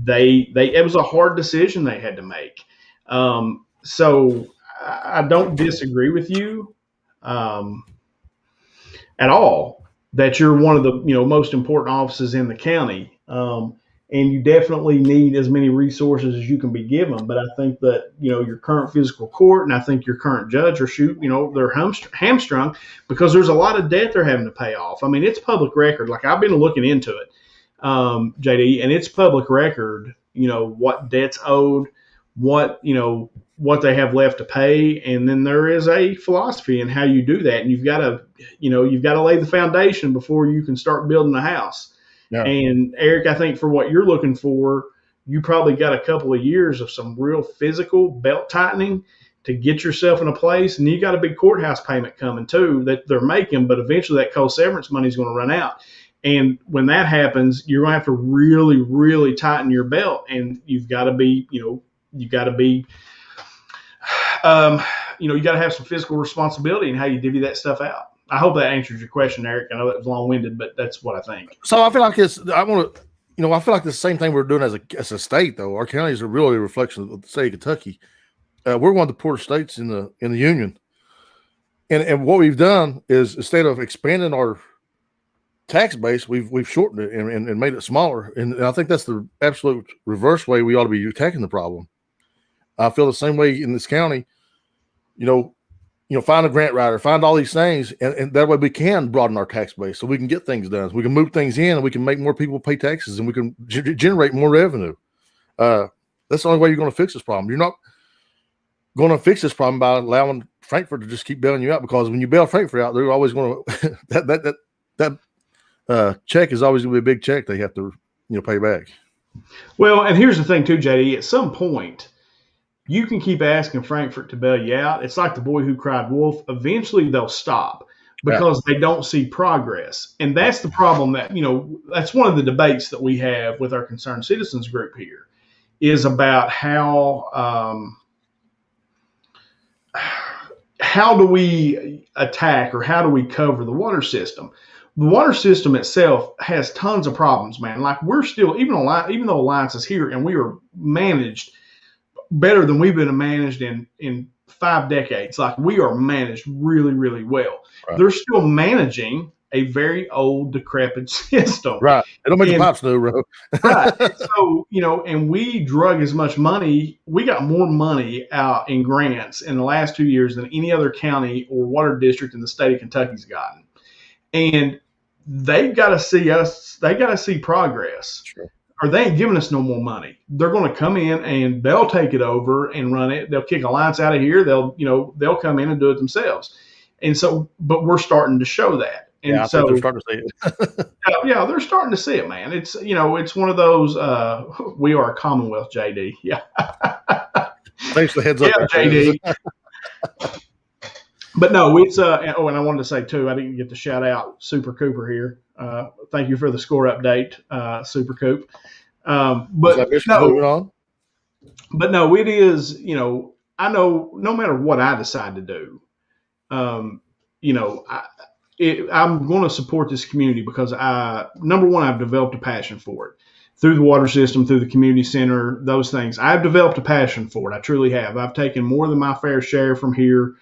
It was a hard decision they had to make. So I don't disagree with you at all that you're one of the most important offices in the county. And you definitely need as many resources as you can be given. But I think that, your current fiscal court and I think your current judge they're hamstrung because there's a lot of debt they're having to pay off. I mean, it's public record. Like, I've been looking into it, JD, and it's public record, what debt's owed, what they have left to pay. And then there is a philosophy in how you do that. And you've got to lay the foundation before you can start building the house. Yeah. And Eric, I think for what you're looking for, you probably got a couple of years of some real physical belt tightening to get yourself in a place. And you got a big courthouse payment coming too that they're making, but eventually that co-severance money is going to run out. And when that happens, you're going to have to really, really tighten your belt. And you've got to be, you got to have some fiscal responsibility in how you divvy that stuff out. I hope that answers your question, Eric. I know that was long-winded, but that's what I think. So I feel like I feel like the same thing we're doing as a state, though. Our counties are really a reflection of the state of Kentucky. We're one of the poorest states in the union, and what we've done is, instead of expanding our tax base, we've shortened it and made it smaller. And I think that's the absolute reverse way we ought to be attacking the problem. I feel the same way in this county. Find a grant writer, find all these things, and that way we can broaden our tax base so we can get things done. So we can move things in, and we can make more people pay taxes, and we can generate more revenue. That's the only way you're going to fix this problem. You're not going to fix this problem by allowing Frankfurt to just keep bailing you out, because when you bail Frankfurt out, they're always going to that check is always going to be a big check they have to pay back. Well, and here's the thing too, JD. At some point, you can keep asking Frankfurt to bail you out. It's like the boy who cried wolf. Eventually, they'll stop because they don't see progress. And that's the problem that's one of the debates that we have with our Concerned Citizens group here, is about how do we attack, or how do we cover the water system? The water system itself has tons of problems, man. Like, we're still, even though Alliance is here and we are managed better than we've been managed in 5 decades. Like, we are managed really, really well. Right. They're still managing a very old, decrepit system. Right. They don't make the pipes new, bro. Right. So, and we drug as much money. We got more money out in grants in the last 2 years than any other county or water district in the state of Kentucky's gotten. And they've got to see us. They got to see progress. Sure. Or they ain't giving us no more money. They're going to come in and they'll take it over and run it. They'll kick Alliance out of here. They'll come in and do it themselves. And so, but we're starting to show that. And I think they're starting to see it. Yeah, they're starting to see it, man. It's, it's one of those, we are a Commonwealth, JD. Yeah. Thanks for the heads up. Yeah, JD. But no, it's, and I wanted to say too, I didn't get to shout out Super Cooper here. Thank you for the score update, Super Coop. But no, it is, I know no matter what I decide to do, I'm going to support this community because number one, I've developed a passion for it through the water system, through the community center, those things. I've developed a passion for it. I truly have. I've taken more than my fair share from here.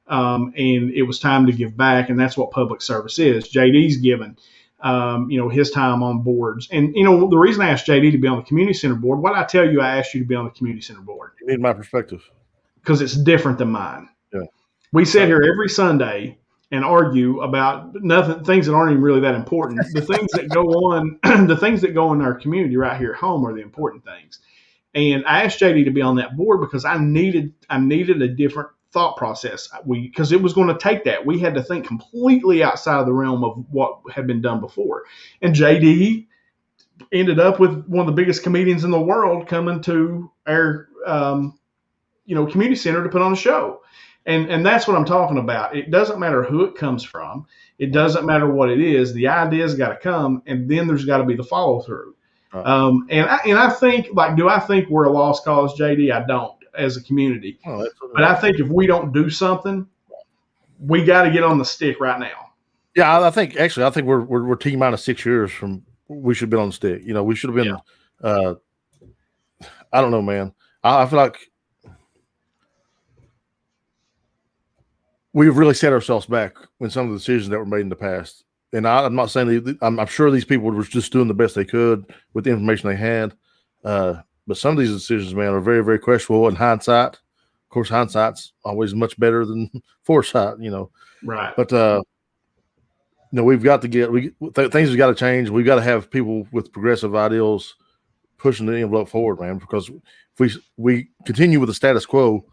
And it was time to give back. And that's what public service is. JD's given, his time on boards. And, the reason I asked JD to be on the community center board, why did I tell you I asked you to be on the community center board? You need my perspective. Because it's different than mine. Yeah. We sit here every Sunday and argue about things that aren't even really that important. The things that go on, the things that go in our community right here at home are the important things. And I asked JD to be on that board because I needed a different thought process. Because it was going to take that. We had to think completely outside of the realm of what had been done before. And JD ended up with one of the biggest comedians in the world coming to our community center to put on a show. And that's what I'm talking about. It doesn't matter who it comes from. It doesn't matter what it is. The idea's got to come, and then there's got to be the follow through. And I think, do I think we're a lost cause, JD? I don't, as a community. But I think if we don't do something, we got to get on the stick right now. Yeah, I think we're T minus 6 years from we should have been on the stick. We should have been. Yeah. I don't know, man. I feel like we've really set ourselves back in some of the decisions that were made in the past. And I'm not saying I'm sure these people were just doing the best they could with the information they had. But some of these decisions, man, are very, very questionable in hindsight. Of course, hindsight's always much better than foresight, Right. But, we've got to things have got to change. We've got to have people with progressive ideals pushing the envelope forward, man, because if we continue with the status quo,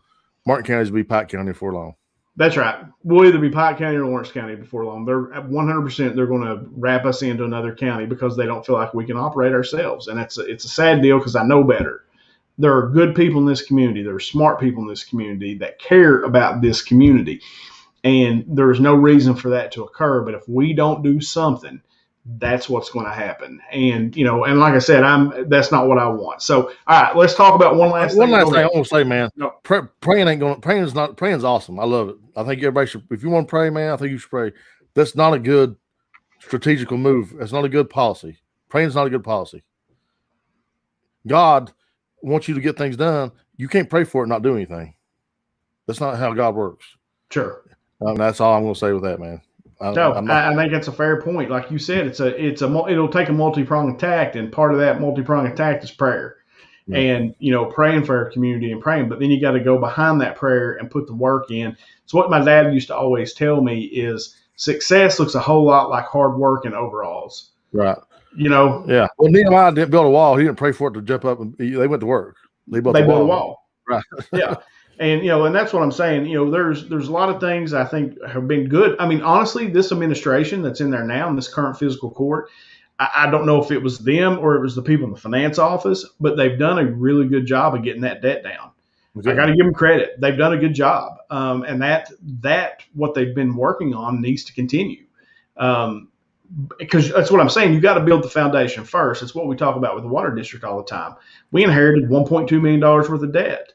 Martin County will be Pike County before long. That's right. We'll either be Pike County or Lawrence County before long. They're 100%. They're going to wrap us into another county because they don't feel like we can operate ourselves, and it's a sad deal because I know better. There are good people in this community. There are smart people in this community that care about this community, and there is no reason for that to occur. But if we don't do something, that's what's going to happen. And and like I said, that's not what I want. So, all right, let's talk about one last thing. One last thing I want to say, man. No. Praying's awesome. I love it. I think everybody should. If you want to pray, man, I think you should pray. That's not a good strategical move. That's not a good policy. Praying's not a good policy. God wants you to get things done. You can't pray for it and not do anything. That's not how God works. Sure. That's all I'm going to say with that, man. No, I'm not. I think that's a fair point. Like you said, it'll take a multi-pronged attack, and part of that multi-pronged attack is prayer, Yeah. and praying for our community and praying. But then you got to go behind that prayer and put the work in. So what my dad used to always tell me is success looks a whole lot like hard work in overalls. Right. You know, Yeah. Well, Nehemiah didn't build a wall. He didn't pray for it to jump up, and they went to work. They built they the built a wall. wall. Right. Yeah. And and that's what I'm saying. There's a lot of things I think have been good. I mean, honestly, this administration that's in there now in this current fiscal court, I don't know if it was them or it was the people in the finance office, but they've done a really good job of getting that debt down. Okay. I got to give them credit. They've done a good job, and that what they've been working on needs to continue. Because that's what I'm saying. You got to build the foundation first. It's what we talk about with the water district all the time. We inherited $1.2 million worth of debt.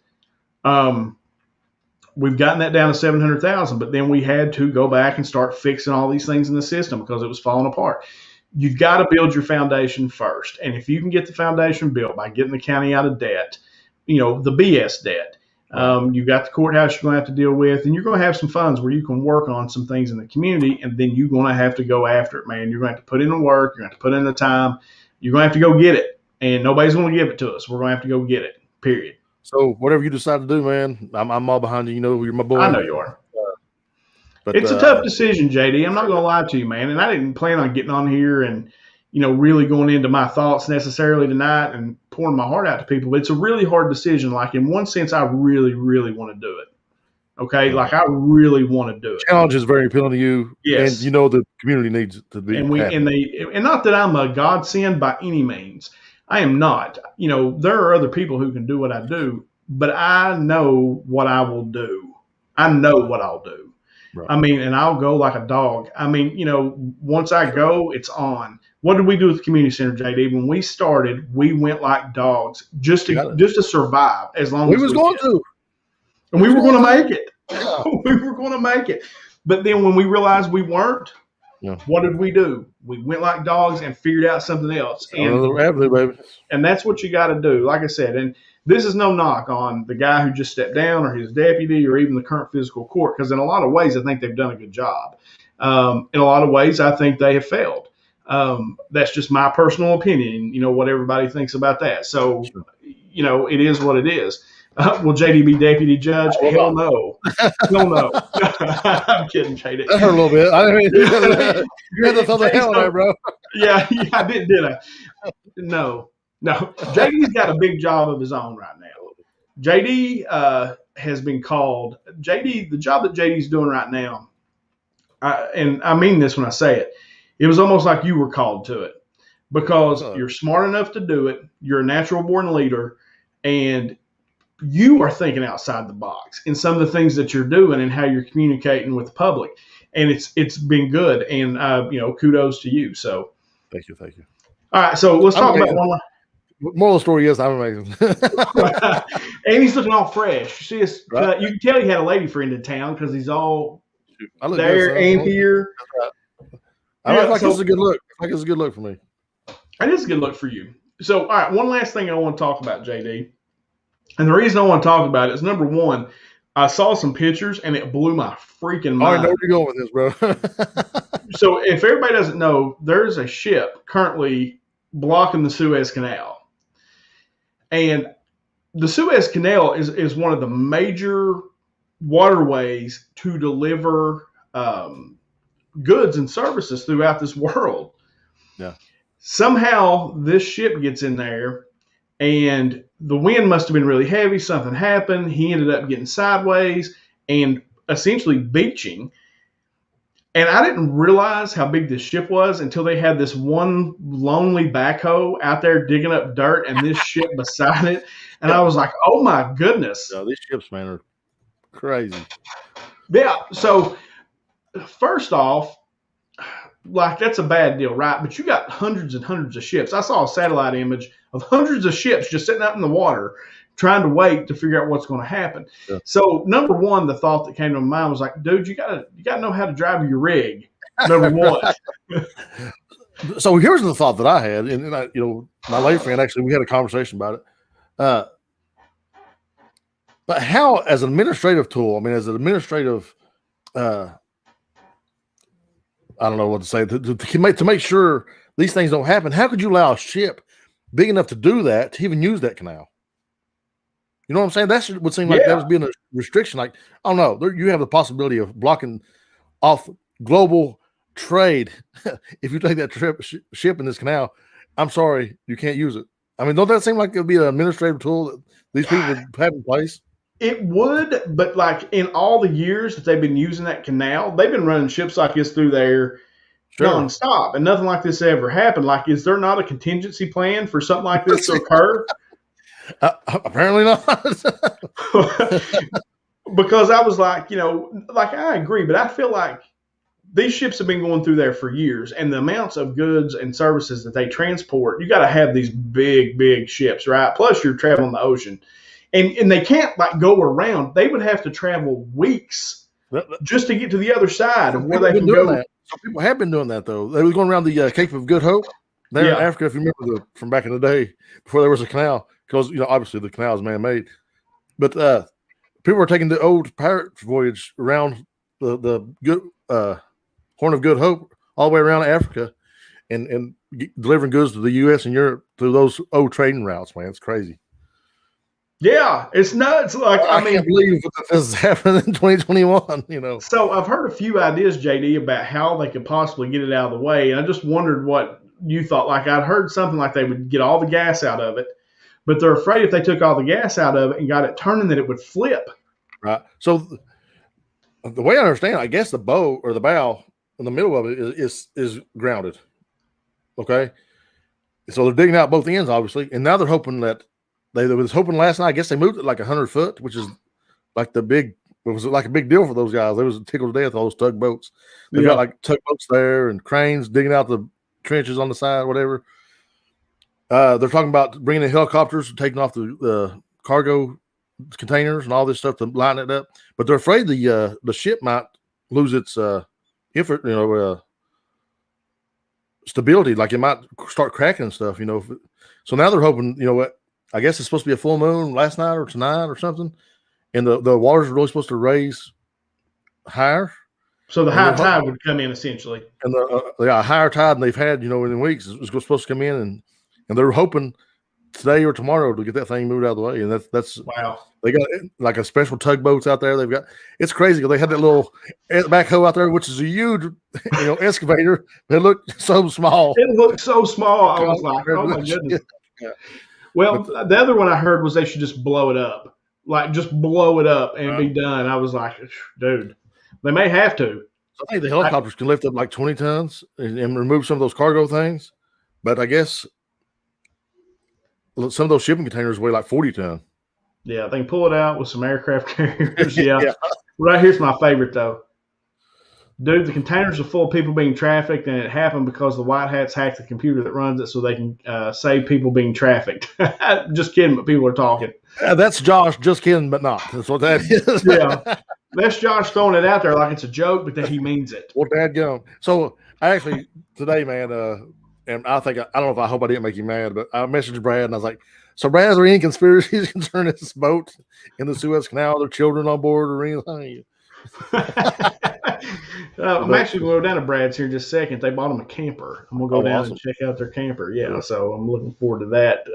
We've gotten that down to 700,000, but then we had to go back and start fixing all these things in the system because it was falling apart. You got to build your foundation first. And if you can get the foundation built by getting the county out of debt, the BS debt, you've got the courthouse you're going to have to deal with, and you're going to have some funds where you can work on some things in the community, and then you're going to have to go after it, man. You're going to have to put in the work. You're going to have to put in the time. You're going to have to go get it, and nobody's going to give it to us. We're going to have to go get it, period. So whatever you decide to do, man, I'm all behind you. You're my boy. I know you are. But it's a tough decision, JD. I'm not going to lie to you, man. And I didn't plan on getting on here and, really going into my thoughts necessarily tonight and pouring my heart out to people. But it's a really hard decision. Like, in one sense, I really, really want to do it. Okay? Like, I really want to do it. Challenge is very appealing to you. Yes. And the community needs to be and not that I'm a godsend by any means. I am not. There are other people who can do what I do, but I know what I will do. I know what I'll do. Right. I mean, and I'll go like a dog. I mean, once I go, it's on. What did we do with the community center, JD? When we started, we went like dogs just to survive as long as we was going to. And we were going to make it. Yeah. We were going to make it. But then when we realized we weren't, what did we do? We went like dogs and figured out something else. And that's what you got to do. Like I said, and this is no knock on the guy who just stepped down or his deputy or even the current fiscal court, because in a lot of ways, I think they've done a good job. In a lot of ways, I think they have failed. That's just my personal opinion, what everybody thinks about that. So, it is what it is. Will JD be deputy judge? Hell no. Hell no. I'm kidding, JD. That hurt a little bit. You had to throw the hell there, bro. Yeah, I did I? No. JD's got a big job of his own right now. JD has been called. The job that JD's doing right now, and I mean this when I say it, it was almost like you were called to it because you're smart enough to do it. You're a natural born leader, and you are thinking outside the box in some of the things that you're doing and how you're communicating with the public. And it's been good. And, kudos to you. So thank you. All right. So let's talk about one. Moral of the story is I'm amazing. And he's looking all fresh. See, right. You can tell he had a lady friend in town because he's all there and here. I like this is a good look. I think it's a good look for me. It is a good look for you. So, all right, one last thing I want to talk about, JD. And the reason I want to talk about it is, number one, I saw some pictures and it blew my freaking mind. I know where you're going with this, bro. So if everybody doesn't know, there's a ship currently blocking the Suez Canal. And the Suez Canal is one of the major waterways to deliver goods and services throughout this world. Yeah. Somehow this ship gets in there and the wind must have been really heavy. Something happened. He ended up getting sideways and essentially beaching. And I didn't realize how big this ship was until they had this one lonely backhoe out there digging up dirt and this ship beside it. And I was like, oh my goodness. No, these ships, man, are crazy. Yeah. So first off, like, that's a bad deal, right? But you got hundreds and hundreds of ships. I saw a satellite image of hundreds of ships just sitting out in the water trying to wait to figure out what's going to happen. Yeah. So number one, the thought that came to my mind was like, dude, you gotta know how to drive your rig. Number one. So here's the thought that I had, and I, my lady friend, actually, we had a conversation about it. But how, as an administrative tool, as an administrative I don't know what to say to make sure these things don't happen. How could you allow a ship big enough to do that to even use that canal? You know what I'm saying? That would seem like that was being a restriction. Like, I don't know, you have the possibility of blocking off global trade if you take that ship in this canal. I'm sorry, you can't use it. I mean, don't that seem like it would be an administrative tool that these people would have in place? It would, but like in all the years that they've been using that canal, they've been running ships like this through there nonstop, and nothing like this ever happened. Like, is there not a contingency plan for something like this to occur? Apparently not. Because I was like, like I agree, but I feel like these ships have been going through there for years, and the amounts of goods and services that they transport, you got to have these big ships, right? Plus, you're traveling the ocean, and they can't like go around. They would have to travel weeks just to get to the other side of where they can go. Some people have been doing that though. They were going around the Cape of Good Hope there in Africa. If you remember from back in the day before there was a canal. Because, obviously the canal is man-made. But people were taking the old pirate voyage around the good Horn of Good Hope all the way around Africa and delivering goods to the U.S. and Europe through those old trading routes, man. It's crazy. Yeah, it's nuts. Like, I mean, can't believe this is happening in 2021, So I've heard a few ideas, JD, about how they could possibly get it out of the way. And I just wondered what you thought. Like, I'd heard something like they would get all the gas out of it. But they're afraid if they took all the gas out of it and got it turning that it would flip. Right. So the way I understand, I guess the bow or the bow in the middle of it is grounded. Okay. So they're digging out both ends, obviously, and now they're hoping that they was hoping last night. I guess they moved it like 100 foot, which is like it was like a big deal for those guys. They was tickled to death, all those tugboats. They've got like tugboats there and cranes digging out the trenches on the side, whatever. They're talking about bringing in helicopters, taking off the cargo containers and all this stuff to line it up. But they're afraid the ship might lose its stability. Like it might start cracking and stuff. So now they're hoping. I guess it's supposed to be a full moon last night or tonight or something, and the waters are really supposed to raise higher. So the high tide would come in essentially, and the higher tide than they've had in weeks is supposed to come in and they're hoping today or tomorrow to get that thing moved out of the way. And that's wow. They got like a special tugboats out there. It's crazy. They had that little backhoe out there, which is a huge, excavator. It looked so small. It looked so small. I was like, oh my goodness. Yeah. Well, the other one I heard was they should just blow it up. Like just blow it up and be done. I was like, dude, they may have to. I think the helicopters can lift up like 20 tons and remove some of those cargo things. But I guess some of those shipping containers weigh like 40 tons. Yeah, they can pull it out with some aircraft carriers. Yeah. Right here's my favorite, though. Dude, the containers are full of people being trafficked, and it happened because the white hats hacked the computer that runs it so they can save people being trafficked. Just kidding, but people are talking. That's Josh, just kidding, but not. That's what that is. Yeah. That's Josh throwing it out there like it's a joke, but that he means it. Well, dadgum. So, I actually, today, man, and I don't know if I hope I didn't make you mad, but I messaged Brad, and I was like, so, Brad, are there any conspiracies concerning this boat in the Suez Canal? Are there children on board or anything? I'm actually going to go down to Brad's here in just a second. They bought him a camper. I'm going to go down and check out their camper. Yeah, so I'm looking forward to that.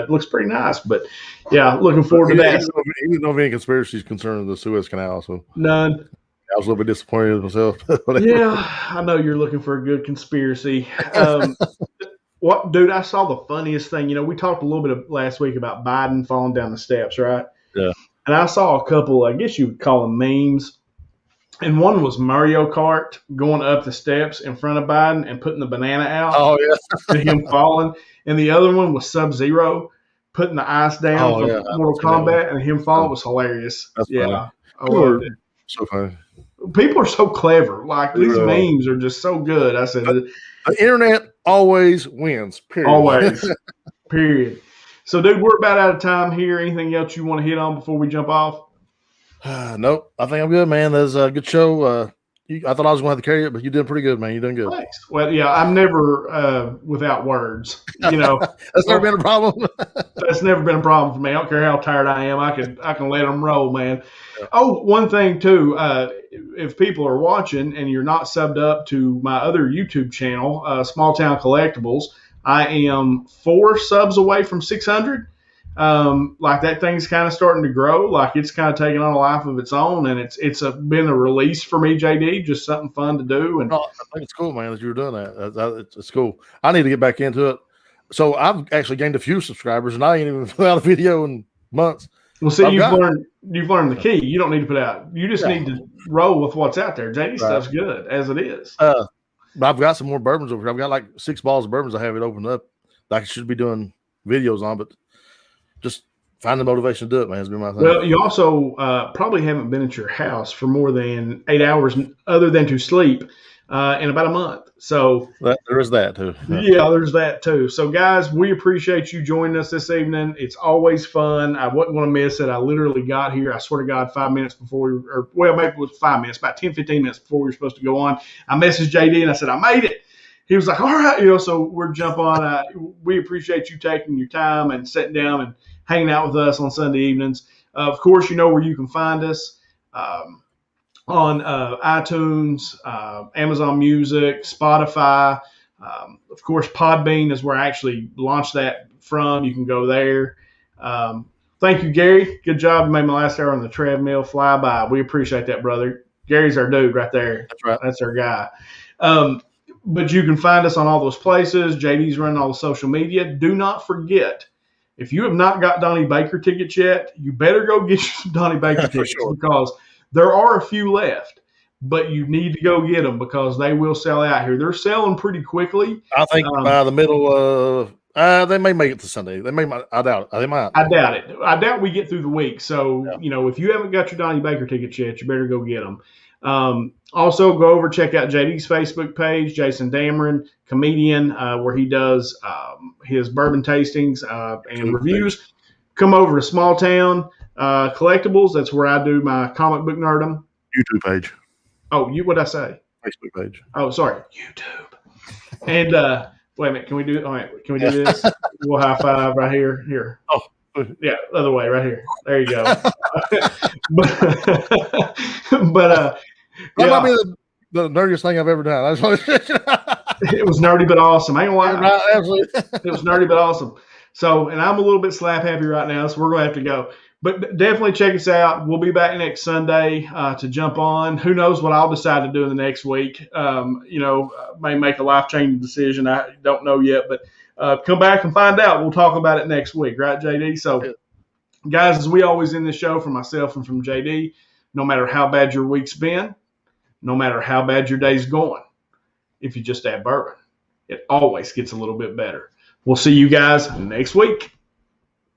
It looks pretty nice, but yeah, looking forward to that. He didn't know of any conspiracies concerning the Suez Canal, so none. I was a little bit disappointed with myself. Yeah, I know you're looking for a good conspiracy. What, dude? I saw the funniest thing. We talked a little bit last week about Biden falling down the steps, right? Yeah. And I saw a couple, I guess you would call them memes. And one was Mario Kart going up the steps in front of Biden and putting the banana out. Oh, yeah. To him falling. And the other one was Sub-Zero putting the ice down from Mortal Kombat and him falling. Was hilarious. That's funny. I loved it. So funny. People are so clever. Like, these memes are just so good. I said, the internet always wins, period. Always. Period. So, dude, we're about out of time here. Anything else you want to hit on before we jump off? Nope. I think I'm good, man. That's a good show. I thought I was going to have to carry it, but you did pretty good, man. You done good. Thanks. Well, yeah, I'm never without words. That's never been a problem. That's never been a problem for me. I don't care how tired I am. I can let them roll, man. Yeah. Oh, one thing too. if people are watching and you're not subbed up to my other YouTube channel, Small Town Collectibles, I am 4 subs away from 600. Like that thing's kind of starting to grow, like it's kind of taking on a life of its own, and it's been a release for me, JD, just something fun to do. And I think it's cool, man, that you're doing that. It's cool. I need to get back into it. So I've actually gained a few subscribers, and I ain't even put out a video in months. Well, see, you've learned the key. You don't need to put out. You just need to roll with what's out there. JD stuff's good as it is. But I've got some more bourbons over here. I've got like 6 bottles of bourbons I have it opened up that I should be doing videos on, but just find the motivation to do it, man. It's been my thing. Well, you also probably haven't been at your house for more than 8 hours other than to sleep in about a month. So there is that too. Yeah, there's that too. So guys, we appreciate you joining us this evening. It's always fun. I wasn't going to miss it. I literally got here, I swear to God, 5 minutes before maybe it was 5 minutes, about 10, 15 minutes before we were supposed to go on. I messaged JD and I said, I made it. He was like, all right, so we're jump on. We appreciate you taking your time and sitting down and hanging out with us on Sunday evenings. Of course, you know where you can find us. On iTunes, Amazon Music, Spotify. Of course, Podbean is where I actually launched that from. You can go there. Thank you, Gary. Good job. You made my last hour on the treadmill fly by. We appreciate that, brother. Gary's our dude right there. That's right. That's our guy. But you can find us on all those places. JD's running all the social media. Do not forget, if you have not got Donnie Baker tickets yet, you better go get you some Donnie Baker tickets because there are a few left, but you need to go get them because they will sell out here. They're selling pretty quickly. I think by the middle of they may make it to Sunday. I doubt it. They might. I doubt it. I doubt we get through the week. So, if you haven't got your Donnie Baker tickets yet, you better go get them. Also, go over, check out JD's Facebook page, Jason Dameron, comedian, where he does his bourbon tastings and reviews. Come over to Small Town Collectibles. That's where I do my comic book nerdum. YouTube page. Oh, what'd I say? Facebook page. Oh, sorry, YouTube. And wait a minute, can we do? All right, can we do this? We'll high five right here. Here. Oh, yeah, other way, right here. There you go. but that might be the nerdiest thing I've ever done. It was nerdy but awesome. I ain't gonna lie. Absolutely. It was nerdy but awesome. So, and I'm a little bit slap happy right now, so we're gonna have to go. But definitely check us out. We'll be back next Sunday to jump on. Who knows what I'll decide to do in the next week? May make a life-changing decision. I don't know yet, but come back and find out. We'll talk about it next week, right, JD? So, guys, as we always end this show, from myself and from JD, no matter how bad your week's been, no matter how bad your day's going, if you just add bourbon, it always gets a little bit better. We'll see you guys next week.